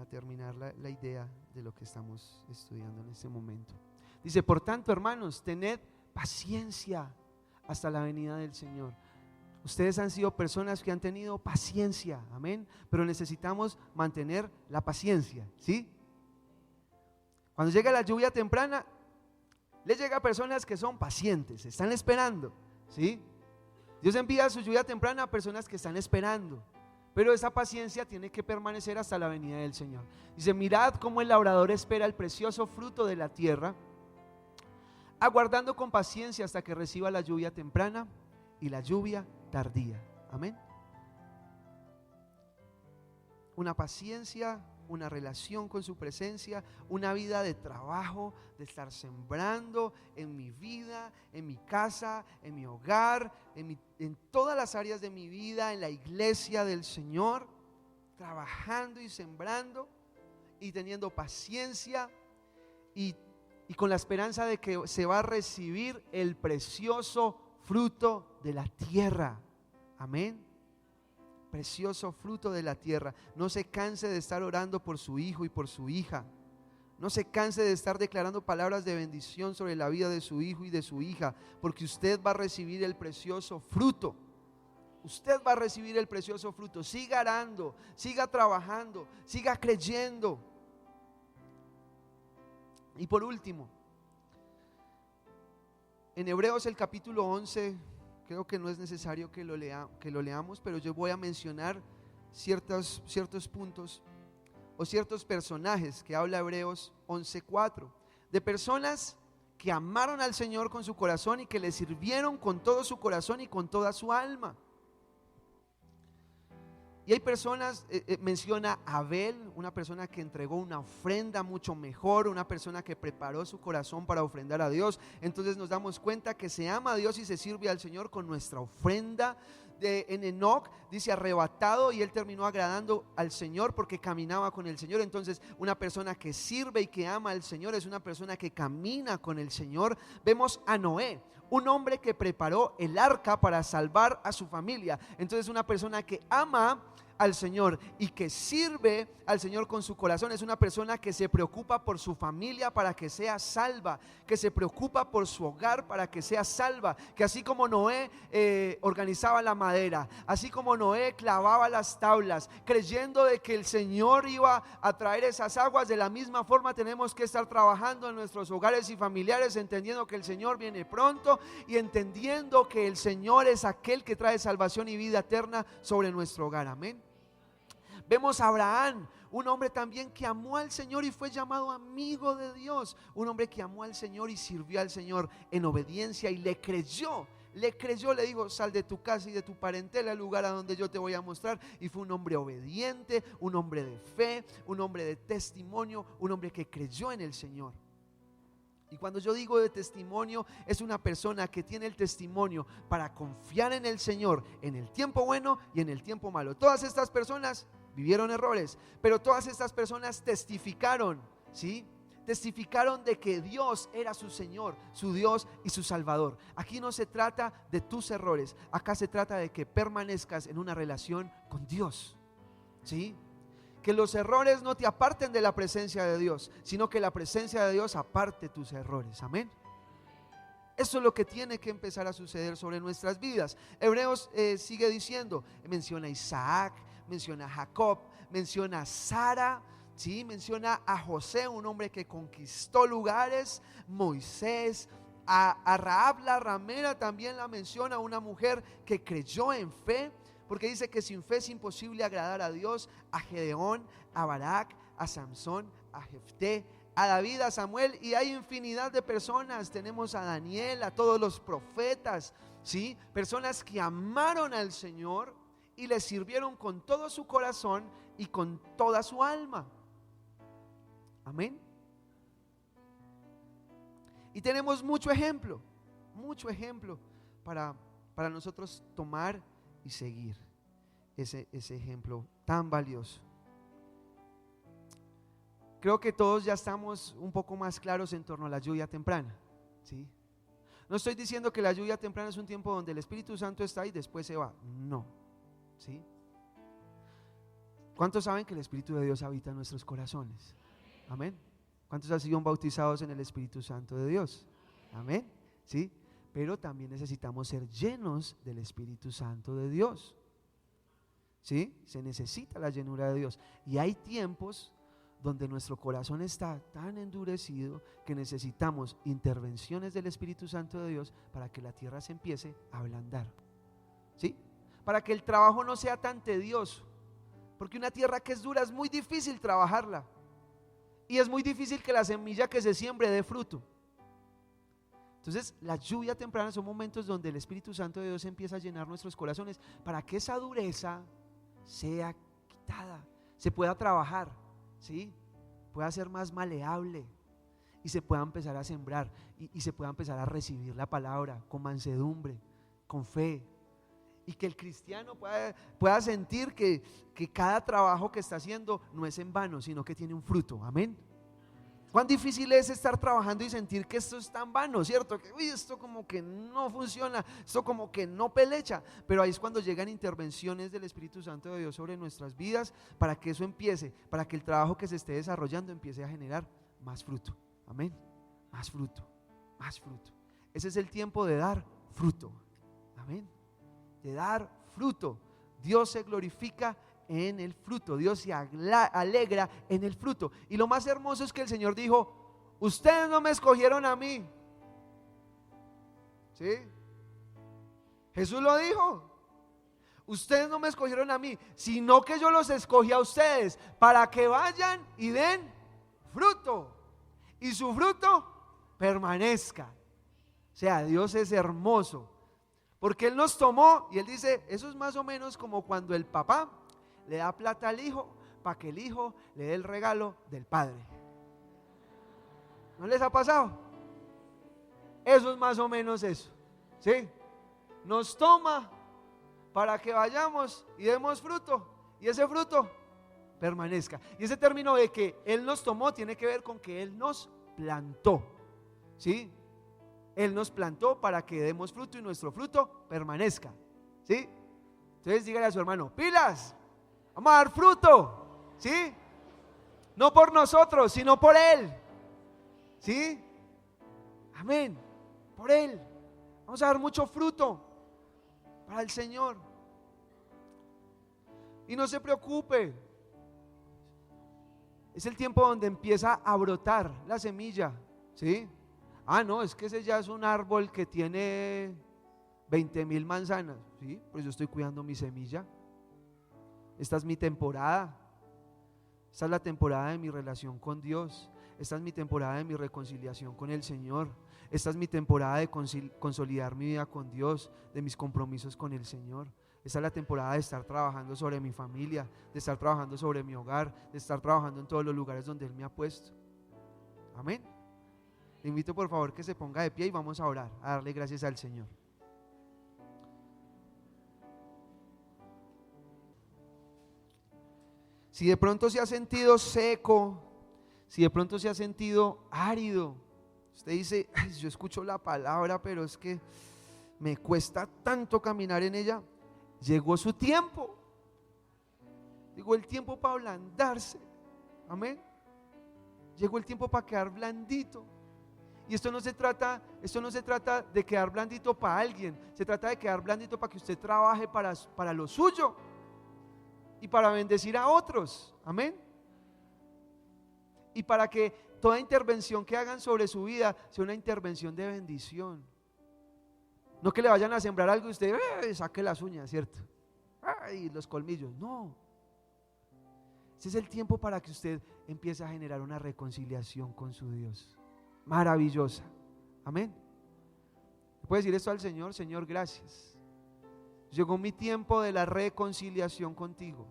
terminar la idea de lo que estamos estudiando en este momento. Dice: por tanto, hermanos, tened paciencia hasta la venida del Señor. Ustedes han sido personas que han tenido paciencia, amén, pero necesitamos mantener la paciencia, ¿sí? Cuando llega la lluvia temprana, les llega a personas que son pacientes, están esperando, ¿sí? Dios envía su lluvia temprana a personas que están esperando, pero esa paciencia tiene que permanecer hasta la venida del Señor. Dice: mirad cómo el labrador espera el precioso fruto de la tierra, aguardando con paciencia hasta que reciba la lluvia temprana y la lluvia tardía. Amén. Una paciencia, una relación con su presencia, una vida de trabajo, de estar sembrando en mi vida, en mi casa, en mi hogar, en todas las áreas de mi vida, en la iglesia del Señor, trabajando y sembrando y teniendo paciencia y con la esperanza de que se va a recibir el precioso fruto de la tierra. Amén. Precioso fruto de la tierra. No se canse de estar orando por su hijo y por su hija. No se canse de estar declarando palabras de bendición sobre la vida de su hijo y de su hija, porque usted va a recibir el precioso fruto. Usted va a recibir el precioso fruto. Siga orando, siga trabajando, siga creyendo. Y por último, en Hebreos el capítulo 11, creo que no es necesario que lo leamos, pero yo voy a mencionar ciertos puntos o ciertos personajes que habla Hebreos 11:4, de personas que amaron al Señor con su corazón y que le sirvieron con todo su corazón y con toda su alma. Y hay personas, menciona a Abel, una persona que entregó una ofrenda mucho mejor, una persona que preparó su corazón para ofrendar a Dios. Entonces nos damos cuenta que se ama a Dios y se sirve al Señor con nuestra ofrenda. En Enoc dice arrebatado, y él terminó agradando al Señor porque caminaba con el Señor. Entonces una persona que sirve y que ama al Señor es una persona que camina con el Señor. Vemos a Noé, un hombre que preparó el arca para salvar a su familia. Entonces una persona que ama al Señor y que sirve al Señor con su corazón es una persona que se preocupa por su familia para que sea salva, que se preocupa por su hogar para que sea salva, que así como Noé organizaba la madera, así como Noé clavaba las tablas, creyendo de que el Señor iba a traer esas aguas, de la misma forma tenemos que estar trabajando en nuestros hogares y familiares, entendiendo que el Señor viene pronto y entendiendo que el Señor es aquel que trae salvación y vida eterna sobre nuestro hogar. Amén. Vemos a Abraham, un hombre también que amó al Señor y fue llamado amigo de Dios, un hombre que amó al Señor y sirvió al Señor en obediencia y le creyó, le dijo: sal de tu casa y de tu parentela al lugar a donde yo te voy a mostrar. Y fue un hombre obediente, un hombre de fe, un hombre de testimonio, un hombre que creyó en el Señor. Y cuando yo digo de testimonio, es una persona que tiene el testimonio para confiar en el Señor en el tiempo bueno y en el tiempo malo. Todas estas personas vivieron errores, pero todas estas personas testificaron, ¿sí? testificaron de que Dios era su Señor, su Dios y su Salvador. Aquí no se trata de tus errores, acá se trata de que permanezcas en una relación con Dios, ¿sí? Que los errores no te aparten de la presencia de Dios, sino que la presencia de Dios aparte tus errores. Amén. Eso es lo que tiene que empezar a suceder sobre nuestras vidas. Hebreos sigue diciendo, menciona a Isaac, menciona a Jacob, menciona a Sara, ¿sí? Menciona a José, un hombre que conquistó lugares, Moisés, a Rahab la ramera también la menciona, una mujer que creyó en fe, porque dice que sin fe es imposible agradar a Dios, a Gedeón, a Barak, a Samsón, a Jefté, a David, a Samuel, y hay infinidad de personas. Tenemos a Daniel, a todos los profetas, ¿sí? Personas que amaron al Señor y le sirvieron con todo su corazón y con toda su alma. Amén. Y tenemos mucho ejemplo para nosotros tomar y seguir ese ejemplo tan valioso. Creo que todos ya estamos un poco más claros en torno a la lluvia temprana, ¿sí? No estoy diciendo que la lluvia temprana es un tiempo donde el Espíritu Santo está y después se va, no, ¿sí? ¿Cuántos saben que el Espíritu de Dios habita en nuestros corazones? Amén. ¿Cuántos han sido bautizados en el Espíritu Santo de Dios? Amén, ¿sí? Pero también necesitamos ser llenos del Espíritu Santo de Dios, ¿sí? Se necesita la llenura de Dios. Y hay tiempos donde nuestro corazón está tan endurecido que necesitamos intervenciones del Espíritu Santo de Dios para que la tierra se empiece a ablandar, ¿sí? Para que el trabajo no sea tan tedioso, porque una tierra que es dura es muy difícil trabajarla y es muy difícil que la semilla que se siembre dé fruto. Entonces la lluvia temprana son momentos donde el Espíritu Santo de Dios empieza a llenar nuestros corazones para que esa dureza sea quitada, se pueda trabajar, ¿sí? Pueda ser más maleable y se pueda empezar a sembrar y se pueda empezar a recibir la palabra con mansedumbre, con fe, y que el cristiano pueda sentir que cada trabajo que está haciendo no es en vano, sino que tiene un fruto. Amén. Cuán difícil es estar trabajando y sentir que esto es tan vano, ¿cierto? Que esto como que no funciona, esto como que no pelecha. Pero ahí es cuando llegan intervenciones del Espíritu Santo de Dios sobre nuestras vidas para que eso empiece, para que el trabajo que se esté desarrollando empiece a generar más fruto. Amén. Más fruto, más fruto. Ese es el tiempo de dar fruto. Amén. De dar fruto. Dios se glorifica en el fruto, Dios se alegra en el fruto. Y lo más hermoso es que el Señor dijo: ustedes no me escogieron a mí, ¿sí? Jesús lo dijo: ustedes no me escogieron a mí, sino que yo los escogí a ustedes para que vayan y den fruto y su fruto permanezca. O sea, Dios es hermoso porque Él nos tomó y Él dice, eso es más o menos como cuando el papá le da plata al hijo para que el hijo le dé el regalo del padre. ¿No les ha pasado? Eso es más o menos eso, ¿sí? Nos toma para que vayamos y demos fruto, y ese fruto permanezca. Y ese término de que Él nos tomó tiene que ver con que Él nos plantó, ¿sí? Él nos plantó para que demos fruto y nuestro fruto permanezca, ¿sí? Entonces dígale a su hermano: pilas, vamos a dar fruto, ¿sí? No por nosotros, sino por Él, ¿sí? Amén, por Él. Vamos a dar mucho fruto para el Señor. Y no se preocupe, es el tiempo donde empieza a brotar la semilla, ¿sí? Ah, no, es que ese ya es un árbol que tiene 20,000 manzanas, ¿sí? Pues yo estoy cuidando mi semilla. Esta es mi temporada. Esta es la temporada de mi relación con Dios. Esta es mi temporada de mi reconciliación con el Señor. Esta es mi temporada de consolidar mi vida con Dios, de mis compromisos con el Señor. Esta es la temporada de estar trabajando sobre mi familia, de estar trabajando sobre mi hogar, de estar trabajando en todos los lugares donde Él me ha puesto. Amén. Le invito por favor que se ponga de pie y vamos a orar, a darle gracias al Señor. Si de pronto se ha sentido seco, Si de pronto se ha sentido árido, usted dice, "Ay, yo escucho la palabra, pero es que me cuesta tanto caminar en ella", llegó su tiempo. Llegó el tiempo para ablandarse. Amén. Llegó el tiempo para quedar blandito. Y esto no se trata de quedar blandito para alguien. Se trata de quedar blandito para que usted trabaje para lo suyo y para bendecir a otros. Amén. Y para que toda intervención que hagan sobre su vida sea una intervención de bendición. No que le vayan a sembrar algo y usted saque las uñas, ¿cierto? Ay, los colmillos. No. Ese es el tiempo para que usted empiece a generar una reconciliación con su Dios. Maravillosa. Amén. ¿Puede decir esto al Señor? Señor, gracias. Llegó mi tiempo de la reconciliación contigo.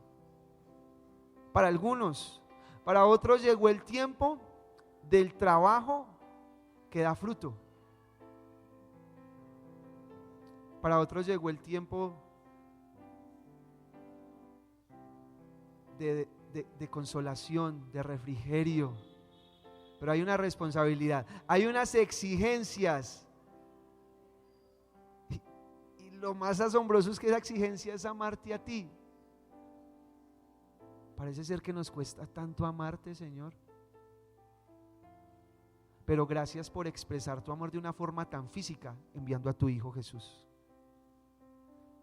Para algunos, para otros llegó el tiempo del trabajo que da fruto. Para otros llegó el tiempo de consolación, de refrigerio. Pero hay una responsabilidad, hay unas exigencias. Y lo más asombroso es que esa exigencia es amarte a ti. Parece ser que nos cuesta tanto amarte, Señor. Pero gracias por expresar tu amor de una forma tan física, enviando a tu Hijo Jesús.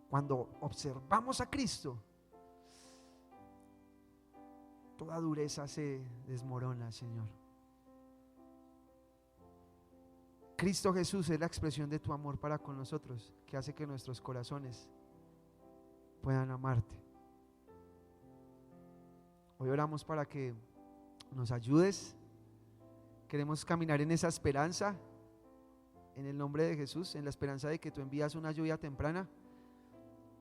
Cuando observamos a Cristo, toda dureza se desmorona, Señor. Cristo Jesús es la expresión de tu amor para con nosotros, que hace que nuestros corazones puedan amarte. Hoy oramos para que nos ayudes. Queremos caminar en esa esperanza, en el nombre de Jesús, en la esperanza de que tú envías una lluvia temprana.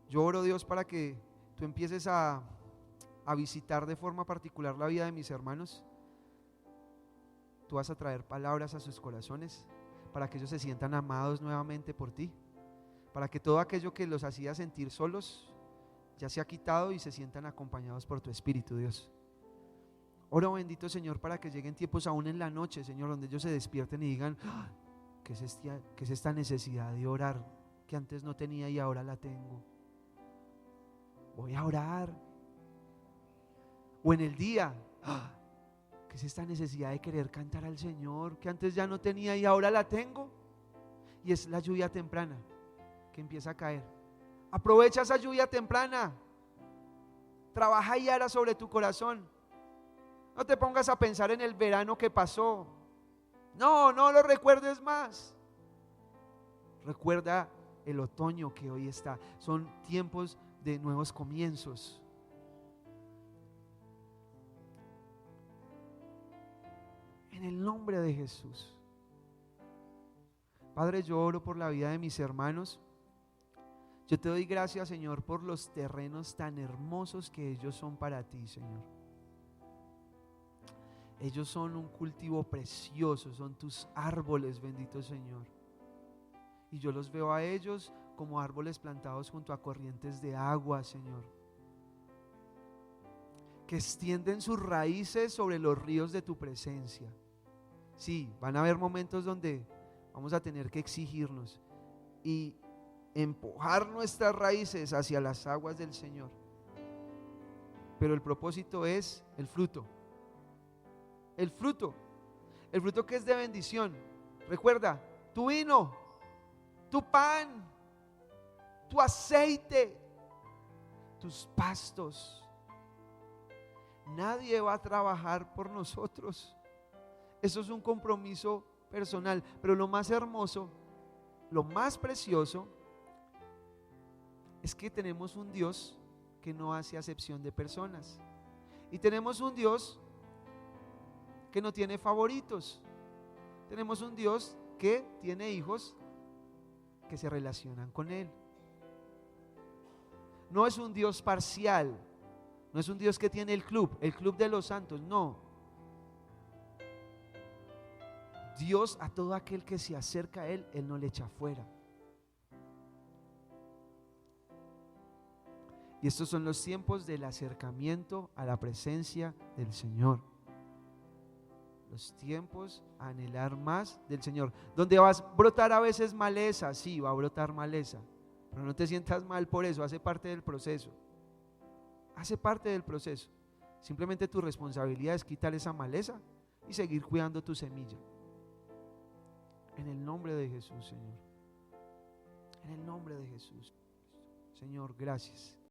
Yo oro, Dios, para que tú empieces a visitar de forma particular la vida de mis hermanos. Tú vas a traer palabras a sus corazones para que ellos se sientan amados nuevamente por ti, para que todo aquello que los hacía sentir solos ya se ha quitado y se sientan acompañados por tu Espíritu, Dios. Oro, bendito Señor, para que lleguen tiempos aún en la noche, Señor, donde ellos se despierten y digan, ¿qué es esta necesidad de orar que antes no tenía y ahora la tengo? Voy a orar. O en el día, ¿qué es esta necesidad de querer cantar al Señor que antes ya no tenía y ahora la tengo? Y es la lluvia temprana que empieza a caer. Aprovecha esa lluvia temprana. Trabaja y ara sobre tu corazón. No te pongas a pensar en el verano que pasó. No lo recuerdes más. Recuerda el otoño que hoy está. Son tiempos de nuevos comienzos. En el nombre de Jesús. Padre, yo oro por la vida de mis hermanos. Yo te doy gracias, Señor, por los terrenos tan hermosos que ellos son para ti, Señor. Ellos son un cultivo precioso, son tus árboles, bendito Señor. Y yo los veo a ellos como árboles plantados junto a corrientes de agua, Señor, que extienden sus raíces sobre los ríos de tu presencia. Sí, van a haber momentos donde vamos a tener que exigirnos y empujar nuestras raíces hacia las aguas del Señor. Pero el propósito es el fruto. El fruto que es de bendición. Recuerda, tu vino, tu pan, tu aceite, tus pastos. Nadie va a trabajar por nosotros. Eso es un compromiso personal. Pero lo más hermoso, lo más precioso, es que tenemos un Dios que no hace acepción de personas. Y tenemos un Dios que no tiene favoritos. Tenemos un Dios que tiene hijos que se relacionan con Él. No es un Dios parcial. No es un Dios que tiene el club de los santos, no. Dios, a todo aquel que se acerca a Él, Él no le echa fuera. Y estos son los tiempos del acercamiento a la presencia del Señor. Los tiempos a anhelar más del Señor. Donde vas a brotar a veces maleza, sí, va a brotar maleza, pero no te sientas mal por eso, hace parte del proceso. Hace parte del proceso. Simplemente tu responsabilidad es quitar esa maleza y seguir cuidando tu semilla. En el nombre de Jesús, Señor. En el nombre de Jesús. Señor, gracias.